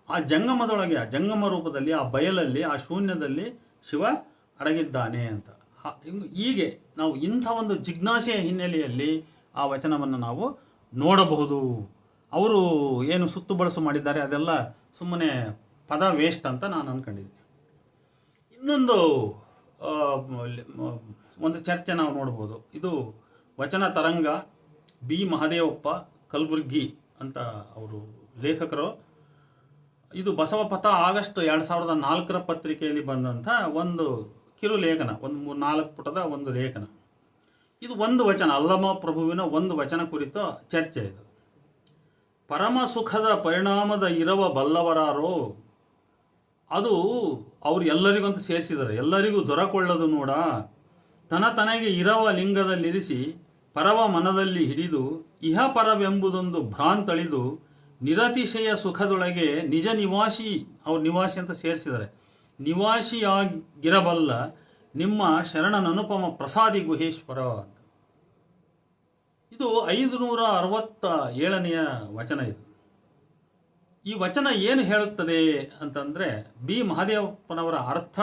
ಆ ಜಂಗಮದೊಳಗೆ, ಆ ಜಂಗಮ ರೂಪದಲ್ಲಿ, ಆ ಬಯಲಲ್ಲಿ, ಆ ಶೂನ್ಯದಲ್ಲಿ ಶಿವ ಅಡಗಿದ್ದಾನೆ ಅಂತ. ಹೀಗೆ ನಾವು ಇಂಥ ಒಂದು ಜಿಜ್ಞಾಸೆಯ ಹಿನ್ನೆಲೆಯಲ್ಲಿ ಆ ವಚನವನ್ನು ನಾವು ನೋಡಬಹುದು. ಅವರು ಏನು ಸುತ್ತು ಬಳಸು ಮಾಡಿದ್ದಾರೆ ಅದೆಲ್ಲ ಸುಮ್ಮನೆ ಪದ ವೇಸ್ಟ್ ಅಂತ ನಾನು ಅಂದ್ಕೊಂಡಿದ್ದೀನಿ. ಇನ್ನೊಂದು ಒಂದು ಚರ್ಚೆ ನಾವು ನೋಡ್ಬೋದು. ಇದು ವಚನ ತರಂಗ, ಬಿ ಮಹದೇವಪ್ಪ ಕಲಬುರ್ಗಿ ಅಂತ ಅವರು ಲೇಖಕರು. ಇದು ಬಸವಪಥ ಆಗಸ್ಟ್ 2004 ಪತ್ರಿಕೆಯಲ್ಲಿ ಬಂದಂಥ ಒಂದು ಕಿರು ಲೇಖನ, ಒಂದು 4 ಪುಟದ ಒಂದು ಲೇಖನ. ಇದು ಒಂದು ವಚನ, ಅಲ್ಲಮ ಪ್ರಭುವಿನ ಒಂದು ವಚನ ಕುರಿತ ಚರ್ಚೆ. ಇದು ಪರಮ ಸುಖದ ಪರಿಣಾಮದ ಇರವ ಬಲ್ಲವರಾರೋ, ಅದು ಅವರು ಎಲ್ಲರಿಗಂತೂ ಸೇರಿಸಿದ್ದಾರೆ. ಎಲ್ಲರಿಗೂ ದೊರಕೊಳ್ಳದು ನೋಡ, ತನಗೆ ಇರವ ಲಿಂಗದಲ್ಲಿರಿಸಿ ಪರವ ಮನದಲ್ಲಿ ಹಿಡಿದು ಇಹ ಪರವೆಂಬುದೊಂದು ಭ್ರಾಂತಳಿದು ನಿರತಿಶಯ ಸುಖದೊಳಗೆ ನಿಜ ನಿವಾಸಿ, ಅವ್ರ ನಿವಾಸಿ ಅಂತ ಸೇರಿಸಿದ್ದಾರೆ, ನಿವಾಸಿಯಾಗಿರಬಲ್ಲ ನಿಮ್ಮ ಶರಣನನುಪಮ ಪ್ರಸಾದಿ ಗುಹೇಶ್ವರ ಅಂತ. ಇದು 567ನೆಯ ವಚನ. ಇದು ಈ ವಚನ ಏನು ಹೇಳುತ್ತದೆ ಅಂತಂದರೆ, ಬಿ ಮಹದೇವಪ್ಪನವರ ಅರ್ಥ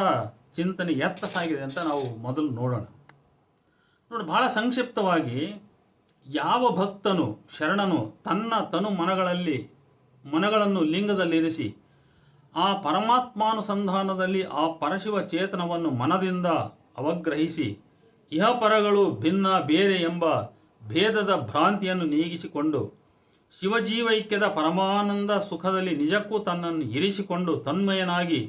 ಚಿಂತನೆ ಎತ್ತ ಸಾಗಿದೆ ಅಂತ ನಾವು ಮೊದಲು ನೋಡೋಣ. ನೋಡಿ, ಬಹಳ ಸಂಕ್ಷಿಪ್ತವಾಗಿ, ಯಾವ ಭಕ್ತನು ಶರಣನು ತನ್ನ ತನು ಮನಗಳನ್ನು ಲಿಂಗದಲ್ಲಿರಿಸಿ ಆ ಪರಮಾತ್ಮಾನುಸಂಧಾನದಲ್ಲಿ ಆ ಪರಶಿವ ಚೇತನವನ್ನು ಮನದಿಂದ ಅವಗ್ರಹಿಸಿ ಇಹಪರಗಳು ಭಿನ್ನ ಬೇರೆ ಎಂಬ ಭೇದದ ಭ್ರಾಂತಿಯನ್ನು ನೀಗಿಸಿಕೊಂಡು ಶಿವಜೀವೈಕ್ಯದ ಪರಮಾನಂದ ಸುಖದಲ್ಲಿ ನಿಜಕ್ಕೂ ತನ್ನನ್ನು ಇರಿಸಿಕೊಂಡು ತನ್ಮಯನಾಗಿ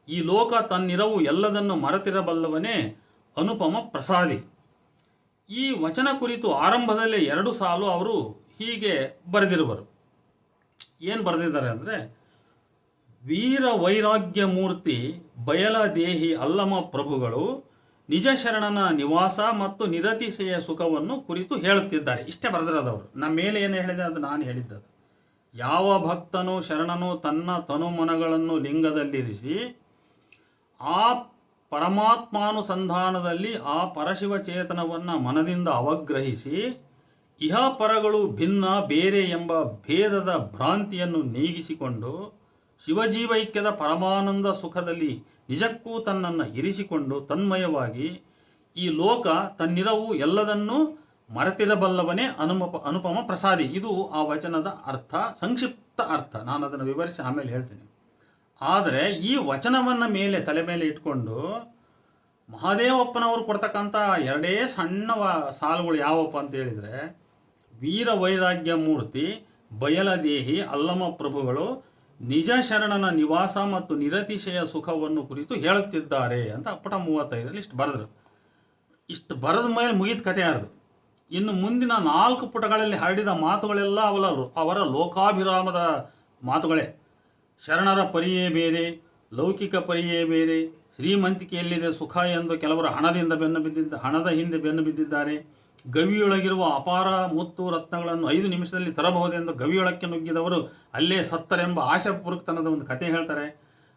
ಈ ಲೋಕ ತನ್ನಿರವು ಎಲ್ಲದನ್ನು ಮರೆತಿರಬಲ್ಲವನೇ ಅನುಪಮ ಪ್ರಸಾದಿ. ಈ ವಚನ ಕುರಿತು ಆರಂಭದಲ್ಲೇ 2 ಸಾಲು ಅವರು ಹೀಗೆ ಬರೆದಿರುವರು. ಏನು ಬರೆದಿದ್ದಾರೆ ಅಂದರೆ, ವೀರ ವೈರಾಗ್ಯ ಮೂರ್ತಿ ಬಯಲದೇಹಿ ಅಲ್ಲಮ ಪ್ರಭುಗಳು ನಿಜ ಶರಣನ ನಿವಾಸ ಮತ್ತು ನಿರತಿಶಯ ಸುಖವನ್ನು ಕುರಿತು ಹೇಳುತ್ತಿದ್ದಾರೆ. ಇಷ್ಟೇ ಬರೆದಿರೋದವರು. ನಮ್ಮ ಮೇಲೆ ಏನು ಹೇಳಿದೆ ಅದು ನಾನು ಹೇಳಿದ್ದದು. ಯಾವ ಭಕ್ತನು ಶರಣನು ತನ್ನ ತನುಮನಗಳನ್ನು ಲಿಂಗದಲ್ಲಿರಿಸಿ ಆ ಪರಮಾತ್ಮಾನುಸಂಧಾನದಲ್ಲಿ ಆ ಪರಶಿವ ಚೇತನವನ್ನು ಮನದಿಂದ ಅವಗ್ರಹಿಸಿ ಇಹಪರಗಳು ಭಿನ್ನ ಬೇರೆ ಎಂಬ ಭೇದದ ಭ್ರಾಂತಿಯನ್ನು ನೀಗಿಸಿಕೊಂಡು ಶಿವಜೀವೈಕ್ಯದ ಪರಮಾನಂದ ಸುಖದಲ್ಲಿ ನಿಜಕ್ಕೂ ತನ್ನನ್ನು ಇರಿಸಿಕೊಂಡು ತನ್ಮಯವಾಗಿ ಈ ಲೋಕ ತನ್ನಿರವು ಎಲ್ಲದನ್ನೂ ಮರೆತಿರಬಲ್ಲವನೇ ಅನುಪಮ ಪ್ರಸಾದಿ. ಇದು ಆ ವಚನದ ಅರ್ಥ, ಸಂಕ್ಷಿಪ್ತ ಅರ್ಥ. ನಾನು ಅದನ್ನು ವಿವರಿಸಿ ಆಮೇಲೆ ಹೇಳ್ತೀನಿ. ಆದರೆ ಈ ವಚನವನ್ನು ತಲೆ ಮೇಲೆ ಇಟ್ಕೊಂಡು ಮಹಾದೇವಪ್ಪನವರು ಕೊಡ್ತಕ್ಕಂಥ 2 ಸಣ್ಣ ಸಾಲುಗಳು ಯಾವಪ್ಪ ಅಂತ ಹೇಳಿದರೆ, ವೀರ ವೈರಾಗ್ಯ ಮೂರ್ತಿ ಬಯಲದೇಹಿ ಅಲ್ಲಮ ಪ್ರಭುಗಳು ನಿಜ ಶರಣನ ನಿವಾಸ ಮತ್ತು ನಿರತಿಶಯ ಸುಖವನ್ನು ಕುರಿತು ಹೇಳುತ್ತಿದ್ದಾರೆ ಅಂತ ಪುಟ 35ರಲ್ಲಿ ಇಷ್ಟು ಬರೆದರು. ಇಷ್ಟು ಬರೆದ ಮೇಲೆ ಮುಗಿದ ಕಥೆ ಯಾರದು. ಇನ್ನು ಮುಂದಿನ 4 ಪುಟಗಳಲ್ಲಿ ಹರಡಿದ ಮಾತುಗಳೆಲ್ಲ ಅವರ ಲೋಕಾಭಿರಾಮದ ಮಾತುಗಳೇ. ಶರಣರ ಪರಿಯೇ ಬೇರೆ, ಲೌಕಿಕ ಪರಿಯೇ ಬೇರೆ, ಶ್ರೀಮಂತಿಕೆಯಲ್ಲಿದೆ ಸುಖ ಎಂದು ಕೆಲವರು ಹಣದ ಹಿಂದೆ ಬೆನ್ನು ಬಿದ್ದಿದ್ದಾರೆ. ಗವಿಯೊಳಗಿರುವ ಅಪಾರ ಮುತ್ತು ರತ್ನಗಳನ್ನು 5 ನಿಮಿಷದಲ್ಲಿ ತರಬಹುದೆಂದು ಗವಿಯೊಳಕ್ಕೆ ನುಗ್ಗಿದವರು ಅಲ್ಲೇ ಸತ್ತರೆಂಬ ಆಶಾಪೂರ್ವಕತನದ ಒಂದು ಕಥೆ ಹೇಳ್ತಾರೆ.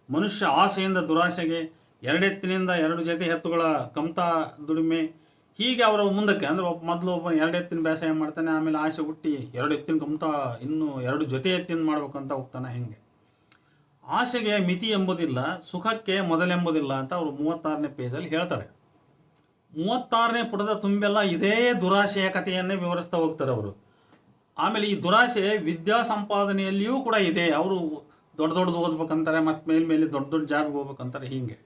ಮನುಷ್ಯ ಆಸೆಯಿಂದ ದುರಾಶೆಗೆ 2 ಎತ್ತಿನಿಂದ 2 ಜೊತೆ ಎತ್ತುಗಳ ಕಮ್ತಾ ದುಡಿಮೆ, ಹೀಗೆ ಅವರ ಮುಂದಕ್ಕೆ ಅಂದರೆ ಮೊದಲು ಒಬ್ಬ 2 ಎತ್ತಿನ ಬೇಸಾಯ ಮಾಡ್ತಾನೆ, ಆಮೇಲೆ ಆಸೆ ಹುಟ್ಟಿ 2 ಎತ್ತಿನ ಕಮ್ತಾ ಇನ್ನೂ 2 ಜೊತೆ ಎತ್ತಿನ ಮಾಡ್ಬೇಕಂತ ಹೋಗ್ತಾನೆ. ಹೆಂಗೆ ಆಸೆಗೆ ಮಿತಿ ಎಂಬುದಿಲ್ಲ, ಸುಖಕ್ಕೆ ಮೊದಲೆಂಬುದಿಲ್ಲ ಅಂತ ಅವರು 36ನೇ ಪೇಜಲ್ಲಿ ಹೇಳ್ತಾರೆ. 36ನೇ ಪುಟದ ತುಂಬೆಲ್ಲ ಇದೇ ದುರಾಶೆಯ ಕಥೆಯನ್ನೇ ವಿವರಿಸ್ತಾ ಹೋಗ್ತಾರೆ ಅವರು. ಆಮೇಲೆ ಈ ದುರಾಶೆ ವಿದ್ಯಾ ಸಂಪಾದನೆಯಲ್ಲಿಯೂ ಕೂಡ ಇದೆ. ಅವರು ದೊಡ್ಡ ದೊಡ್ಡದು ಓದ್ಬೇಕಂತಾರೆ, ಮತ್ತು ಮೇಲೆ ದೊಡ್ಡ ದೊಡ್ಡ ಜಾಬ್ಗೆ ಹೋಗ್ಬೇಕಂತಾರೆ. ಹೀಗೆ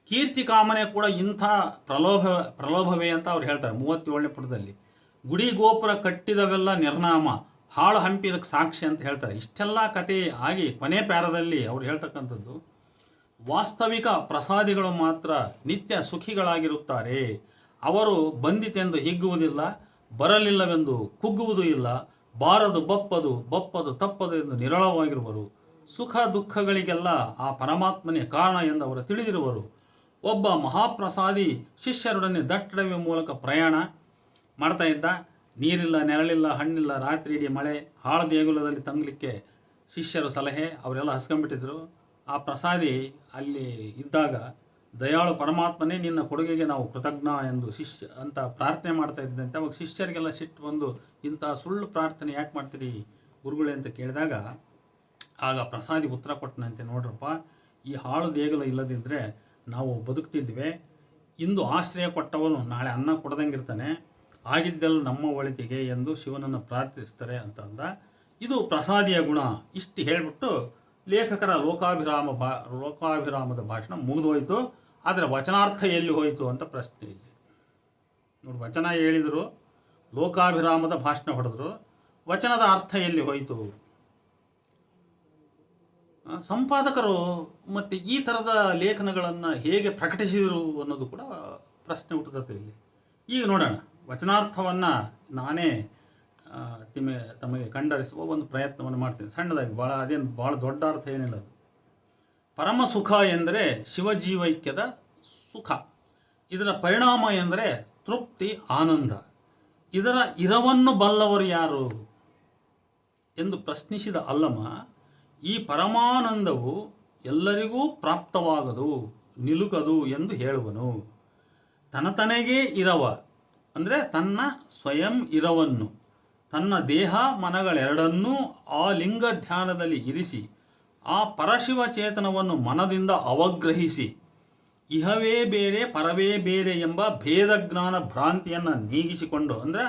ಕೀರ್ತಿ ಕಾಮನೆ ಕೂಡ ಇಂಥ ಪ್ರಲೋಭವೇ ಅಂತ ಅವ್ರು ಹೇಳ್ತಾರೆ 37ನೇ ಪುಟದಲ್ಲಿ. ಗುಡಿ ಗೋಪುರ ಕಟ್ಟಿದವೆಲ್ಲ ನಿರ್ನಾಮ, ಹಾಳು ಹಂಪಿ ಇದಕ್ಕೆ ಸಾಕ್ಷಿ ಅಂತ ಹೇಳ್ತಾರೆ. ಇಷ್ಟೆಲ್ಲ ಕತೆ ಆಗಿ ಕೊನೆ ಪ್ಯಾರದಲ್ಲಿ ಅವ್ರು ಹೇಳ್ತಕ್ಕಂಥದ್ದು, ವಾಸ್ತವಿಕ ಪ್ರಸಾದಿಗಳು ಮಾತ್ರ ನಿತ್ಯ ಸುಖಿಗಳಾಗಿರುತ್ತಾರೆ. ಅವರು ಬಂದಿತೆಂದು ಹಿಗ್ಗುವುದಿಲ್ಲ, ಬರಲಿಲ್ಲವೆಂದು ಕುಗ್ಗುವುದೂ ಇಲ್ಲ, ಬಾರದು ಬಪ್ಪದು ತಪ್ಪದು ಎಂದು ನಿರಳವಾಗಿರುವರು. ಸುಖ ದುಃಖಗಳಿಗೆಲ್ಲ ಆ ಪರಮಾತ್ಮನೇ ಕಾರಣ ಎಂದು ಅವರು ತಿಳಿದಿರುವರು. ಒಬ್ಬ ಮಹಾಪ್ರಸಾದಿ ಶಿಷ್ಯರೊಡನೆ ದಟ್ಟಡವೆ ಮೂಲಕ ಪ್ರಯಾಣ ಮಾಡ್ತಾ ಇದ್ದ. ನೀರಿಲ್ಲ, ನೆರಳಿಲ್ಲ, ಹಣ್ಣಿಲ್ಲ, ರಾತ್ರಿ ಇಡೀ ಮಳೆ, ಹಾಳು ದೇಗುಲದಲ್ಲಿ ತಂಗಲಿಕ್ಕೆ ಶಿಷ್ಯರು ಸಲಹೆ, ಅವರೆಲ್ಲ ಹಸ್ಕೊಂಡ್ಬಿಟ್ಟಿದ್ರು. ಆ ಪ್ರಸಾದಿ ಅಲ್ಲಿ ಇದ್ದಾಗ ದಯಾಳು ಪರಮಾತ್ಮನೇ ನಿನ್ನ ಕೊಡುಗೆಗೆ ನಾವು ಕೃತಜ್ಞ ಎಂದು ಅಂತ ಪ್ರಾರ್ಥನೆ ಮಾಡ್ತಾ ಇದ್ದಂತೆ. ಅವಾಗ ಶಿಷ್ಯರಿಗೆಲ್ಲ ಸಿಟ್ಟು ಬಂದು, ಇಂಥ ಸುಳ್ಳು ಪ್ರಾರ್ಥನೆ ಯಾಕೆ ಮಾಡ್ತೀರಿ ಗುರುಗಳೇ ಅಂತ ಕೇಳಿದಾಗ ಆಗ ಪ್ರಸಾದಿ ಉತ್ತರ ಕೊಟ್ಟನಂತೆ, ನೋಡ್ರಪ್ಪ, ಈ ಹಾಳು ದೇಗುಲ ಇಲ್ಲದಿದ್ದರೆ ನಾವು ಬದುಕ್ತಿದ್ವಿ. ಇಂದು ಆಶ್ರಯ ಕೊಟ್ಟವನು ನಾಳೆ ಅನ್ನ ಕೊಡದಂಗಿರ್ತಾನೆ. ಆಗಿದ್ದೆಲ್ಲ ನಮ್ಮ ಒಳಿತಿಗೆ ಎಂದು ಶಿವನನ್ನು ಪ್ರಾರ್ಥಿಸ್ತಾರೆ ಅಂತ ಅಂದ. ಇದು ಪ್ರಸಾದಿಯ ಗುಣ. ಇಷ್ಟು ಹೇಳಿಬಿಟ್ಟು ಲೇಖಕರ ಲೋಕಾಭಿರಾಮದ ಭಾಷಣ ಮುಗಿದೋಯ್ತು. ಆದರೆ ವಚನಾರ್ಥ ಎಲ್ಲಿ ಹೋಯಿತು ಅಂತ ಪ್ರಶ್ನೆ ಇಲ್ಲಿ ನೋಡಿ. ವಚನ ಹೇಳಿದರು, ಲೋಕಾಭಿರಾಮದ ಭಾಷಣ ಹೊಡೆದ್ರು, ವಚನದ ಅರ್ಥ ಎಲ್ಲಿ ಹೋಯಿತು? ಸಂಪಾದಕರು ಮತ್ತು ಈ ಥರದ ಲೇಖನಗಳನ್ನು ಹೇಗೆ ಪ್ರಕಟಿಸಿದರು ಅನ್ನೋದು ಕೂಡ ಪ್ರಶ್ನೆ ಹುಟ್ಟುತ್ತೆ ಇಲ್ಲಿ. ಈಗ ನೋಡೋಣ, ವಚನಾರ್ಥವನ್ನು ನಾನೇ ತಮಗೆ ಕಂಡರಿಸುವ ಒಂದು ಪ್ರಯತ್ನವನ್ನು ಮಾಡ್ತೀನಿ ಸಣ್ಣದಾಗಿ. ಅದೇನು ಭಾಳ ದೊಡ್ಡ ಅರ್ಥ ಏನಿಲ್ಲ. ಅದು ಪರಮ ಸುಖ ಎಂದರೆ ಶಿವಜೀವೈಕ್ಯದ ಸುಖ. ಇದರ ಪರಿಣಾಮ ಎಂದರೆ ತೃಪ್ತಿ, ಆನಂದ. ಇದರ ಇರವನ್ನು ಬಲ್ಲವರು ಯಾರು ಎಂದು ಪ್ರಶ್ನಿಸಿದ ಅಲ್ಲಮ, ಈ ಪರಮಾನಂದವು ಎಲ್ಲರಿಗೂ ಪ್ರಾಪ್ತವಾಗದು, ನಿಲುಕದು ಎಂದು ಹೇಳುವನು. ತನತನಗೇ ಇರವ ಅಂದರೆ ತನ್ನ ಸ್ವಯಂ ಇರವನ್ನು, ತನ್ನ ದೇಹ ಮನಗಳೆರಡನ್ನೂ ಆ ಲಿಂಗ ಧ್ಯಾನದಲ್ಲಿ ಇರಿಸಿ ಆ ಪರಶಿವ ಚೇತನವನ್ನು ಮನದಿಂದ ಅವಗ್ರಹಿಸಿ ಇಹವೇ ಬೇರೆ ಪರವೇ ಬೇರೆ ಎಂಬ ಭೇದ ಜ್ಞಾನ ಭ್ರಾಂತಿಯನ್ನು ನೀಗಿಸಿಕೊಂಡು, ಅಂದರೆ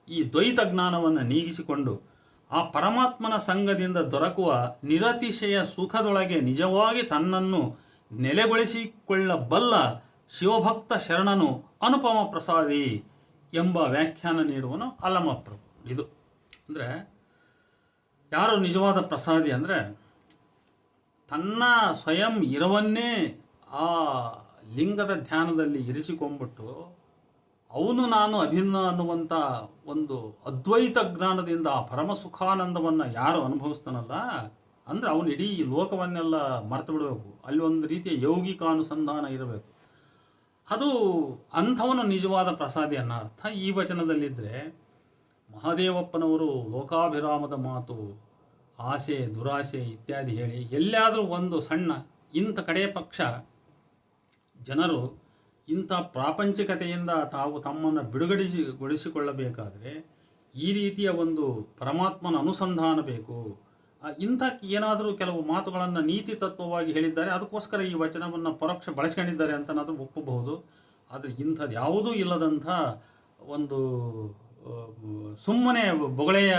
ಈ ದ್ವೈತ ಜ್ಞಾನವನ್ನು ನೀಗಿಸಿಕೊಂಡು ಆ ಪರಮಾತ್ಮನ ಸಂಘದಿಂದ ದೊರಕುವ ನಿರತಿಶಯ ಸುಖದೊಳಗೆ ನಿಜವಾಗಿ ತನ್ನನ್ನು ನೆಲೆಗೊಳಿಸಿಕೊಳ್ಳಬಲ್ಲ ಶಿವಭಕ್ತ ಶರಣನು ಅನುಪಮ ಪ್ರಸಾದಿ ಎಂಬ ವ್ಯಾಖ್ಯಾನ ನೀಡುವನು ಅಲ್ಲಮಪ್ರಭು. ಇದು ಅಂದರೆ ಯಾರು ನಿಜವಾದ ಪ್ರಸಾದಿ ಅಂದರೆ ತನ್ನ ಸ್ವಯಂ ಇರವನ್ನೇ ಆ ಲಿಂಗದ ಧ್ಯಾನದಲ್ಲಿ ಇರಿಸಿಕೊಂಡ್ಬಿಟ್ಟು ಅವನು ನಾನು ಅಭಿನ್ನ ಅನ್ನುವಂಥ ಒಂದು ಅದ್ವೈತ ಜ್ಞಾನದಿಂದ ಆ ಪರಮ ಸುಖಾನಂದವನ್ನು ಯಾರು ಅನುಭವಿಸ್ತಾನಲ್ಲ, ಅಂದರೆ ಅವನು ಇಡೀ ಲೋಕವನ್ನೆಲ್ಲ ಮರೆತು ಬಿಡಬೇಕು. ಅಲ್ಲಿ ಒಂದು ರೀತಿಯ ಯೌಗಿಕಾನುಸಂಧಾನ ಇರಬೇಕು. ಅದು ಅಂಥವನು ನಿಜವಾದ ಪ್ರಸಾದಿ ಅನ್ನೋ ಅರ್ಥ ಈ ವಚನದಲ್ಲಿದ್ದರೆ. ಮಹಾದೇವಪ್ಪನವರು ಲೋಕಾಭಿರಾಮದ ಮಾತು, ಆಸೆ ದುರಾಸೆ ಇತ್ಯಾದಿ ಹೇಳಿ ಎಲ್ಲಾದರೂ ಒಂದು ಸಣ್ಣ ಇಂಥ ಕಡೆಯ ಪಕ್ಷ ಜನರು ಇಂಥ ಪ್ರಾಪಂಚಿಕತೆಯಿಂದ ತಾವು ತಮ್ಮನ್ನು ಬಿಡುಗಡೆಗೊಳಿಸಿಕೊಳ್ಳಬೇಕಾದರೆ ಈ ರೀತಿಯ ಒಂದು ಪರಮಾತ್ಮನ ಅನುಸಂಧಾನ ಬೇಕು. ಇಂಥ ಏನಾದರೂ ಕೆಲವು ಮಾತುಗಳನ್ನು ನೀತಿ ತತ್ವವಾಗಿ ಹೇಳಿದ್ದಾರೆ, ಅದಕ್ಕೋಸ್ಕರ ಈ ವಚನವನ್ನು ಪರೋಕ್ಷ ಬಳಸ್ಕೊಂಡಿದ್ದಾರೆ ಅಂತನಾದರೂ ಒಪ್ಪಬಹುದು. ಆದರೆ ಇಂಥದ್ದು ಯಾವುದೂ ಇಲ್ಲದಂಥ ಒಂದು ಸುಮ್ಮನೆ ಬೊಗಳೆಯ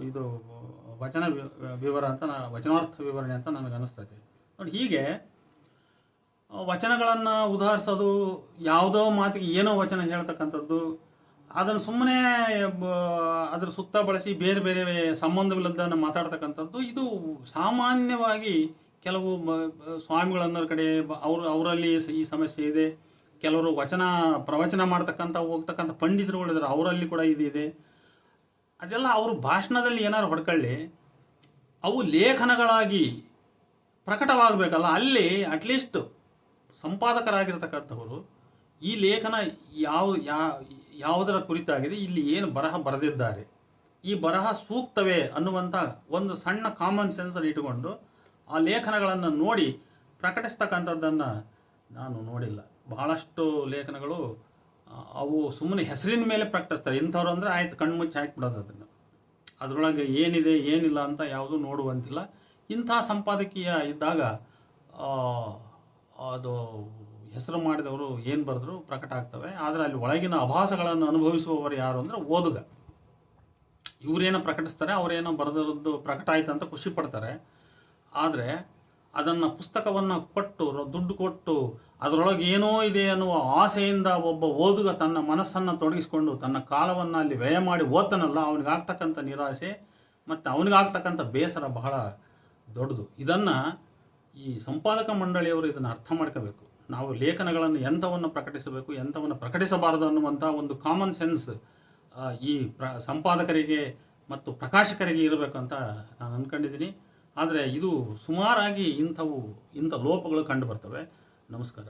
ಇದು ವಚನ ವಿವರ ಅಂತ ವಚನಾರ್ಥ ವಿವರಣೆ ಅಂತ ನನಗೆ ಅನಿಸ್ತದೆ ನೋಡಿ. ಹೀಗೆ ವಚನಗಳನ್ನು ಉದಾಹರಿಸೋದು, ಯಾವುದೋ ಮಾತಿಗೆ ಏನೋ ವಚನ ಹೇಳ್ತಕ್ಕಂಥದ್ದು, ಅದನ್ನು ಸುಮ್ಮನೆ ಅದರ ಸುತ್ತ ಬಳಸಿ ಬೇರೆ ಬೇರೆ ಸಂಬಂಧವಿಲ್ಲದನ್ನು ಮಾತಾಡ್ತಕ್ಕಂಥದ್ದು, ಇದು ಸಾಮಾನ್ಯವಾಗಿ ಕೆಲವು ಸ್ವಾಮಿಗಳನ್ನೋ ಕಡೆ ಅವರಲ್ಲಿ ಈ ಸಮಸ್ಯೆ ಇದೆ. ಕೆಲವರು ಪ್ರವಚನ ಮಾಡ್ತಕ್ಕಂಥ ಹೋಗ್ತಕ್ಕಂಥ ಪಂಡಿತರುಗಳಿದ್ದಾರೆ, ಅವರಲ್ಲಿ ಕೂಡ ಇದೆ. ಅದೆಲ್ಲ ಅವರು ಭಾಷಣದಲ್ಲಿ ಏನಾದ್ರು ಹೊಡ್ಕೊಳ್ಳಿ, ಅವು ಲೇಖನಗಳಾಗಿ ಪ್ರಕಟವಾಗಬೇಕಲ್ಲ. ಅಲ್ಲಿ ಅಟ್ಲೀಸ್ಟ್ ಸಂಪಾದಕರಾಗಿರ್ತಕ್ಕಂಥವರು ಈ ಲೇಖನ ಯಾವುದರ ಕುರಿತಾಗಿದೆ, ಇಲ್ಲಿ ಏನು ಬರಹ ಬರೆದಿದ್ದಾರೆ, ಈ ಬರಹ ಸೂಕ್ತವೇ ಅನ್ನುವಂಥ ಒಂದು ಸಣ್ಣ ಕಾಮನ್ ಸೆನ್ಸನ್ನು ಇಟ್ಟುಕೊಂಡು ಆ ಲೇಖನಗಳನ್ನು ನೋಡಿ ಪ್ರಕಟಿಸ್ತಕ್ಕಂಥದ್ದನ್ನು ನಾನು ನೋಡಿಲ್ಲ. ಬಹಳಷ್ಟು ಲೇಖನಗಳು ಅವು ಸುಮ್ಮನೆ ಹೆಸರಿನ ಮೇಲೆ ಪ್ರಕಟಿಸ್ತಾರೆ. ಇಂಥವ್ರು ಅಂದರೆ ಆಯ್ತು ಕಣ್ಮುಚ್ಚಿ ಹಾಕಿಬಿಡೋದು, ಅದನ್ನು ಅದರೊಳಗೆ ಏನಿದೆ ಏನಿಲ್ಲ ಅಂತ ಯಾವುದೂ ನೋಡುವಂತಿಲ್ಲ. ಇಂಥ ಸಂಪಾದಕೀಯ ಇದ್ದಾಗ ಅದು ಹೆಸರು ಮಾಡಿದವರು ಏನು ಬರೆದ್ರು ಪ್ರಕಟ ಆಗ್ತವೆ. ಆದರೆ ಅಲ್ಲಿ ಒಳಗಿನ ಆಭಾಸಗಳನ್ನು ಅನುಭವಿಸುವವರು ಯಾರು ಅಂದರೆ ಓದುಗ. ಇವರೇನೋ ಪ್ರಕಟಿಸ್ತಾರೆ, ಅವರೇನೋ ಬರೆದಿರೋದು ಪ್ರಕಟ ಆಯ್ತು ಅಂತ ಖುಷಿ ಪಡ್ತಾರೆ. ಆದರೆ ಅದನ್ನು ಪುಸ್ತಕವನ್ನು ಕೊಟ್ಟು ದುಡ್ಡು ಕೊಟ್ಟು ಅದರೊಳಗೆ ಏನೋ ಇದೆ ಅನ್ನುವ ಆಸೆಯಿಂದ ಒಬ್ಬ ಓದುಗ ತನ್ನ ಮನಸ್ಸನ್ನು ತೊಡಗಿಸಿಕೊಂಡು ತನ್ನ ಕಾಲವನ್ನು ಅಲ್ಲಿ ವ್ಯಯ ಮಾಡಿ ಓದ್ತಾನಲ್ಲ, ಅವನಿಗಾಗ್ತಕ್ಕಂಥ ನಿರಾಸೆ ಮತ್ತು ಅವನಿಗಾಗ್ತಕ್ಕಂಥ ಬೇಸರ ಬಹಳ ದೊಡ್ಡದು. ಇದನ್ನು ಈ ಸಂಪಾದಕ ಮಂಡಳಿಯವರು ಇದನ್ನು ಅರ್ಥ ಮಾಡ್ಕೋಬೇಕು. ನಾವು ಲೇಖನಗಳನ್ನು ಎಂಥವನ್ನು ಪ್ರಕಟಿಸಬೇಕು, ಎಂಥವನ್ನು ಪ್ರಕಟಿಸಬಾರದು ಅನ್ನುವಂಥ ಒಂದು ಕಾಮನ್ ಸೆನ್ಸ್ ಈ ಸಂಪಾದಕರಿಗೆ ಮತ್ತು ಪ್ರಕಾಶಕರಿಗೆ ಇರಬೇಕಂತ ನಾನು ಅಂದ್ಕೊಂಡಿದ್ದೀನಿ. ಆದರೆ ಇದು ಸುಮಾರಾಗಿ ಇಂಥ ಲೋಪಗಳು ಕಂಡು ಬರ್ತವೆ. ನಮಸ್ಕಾರ.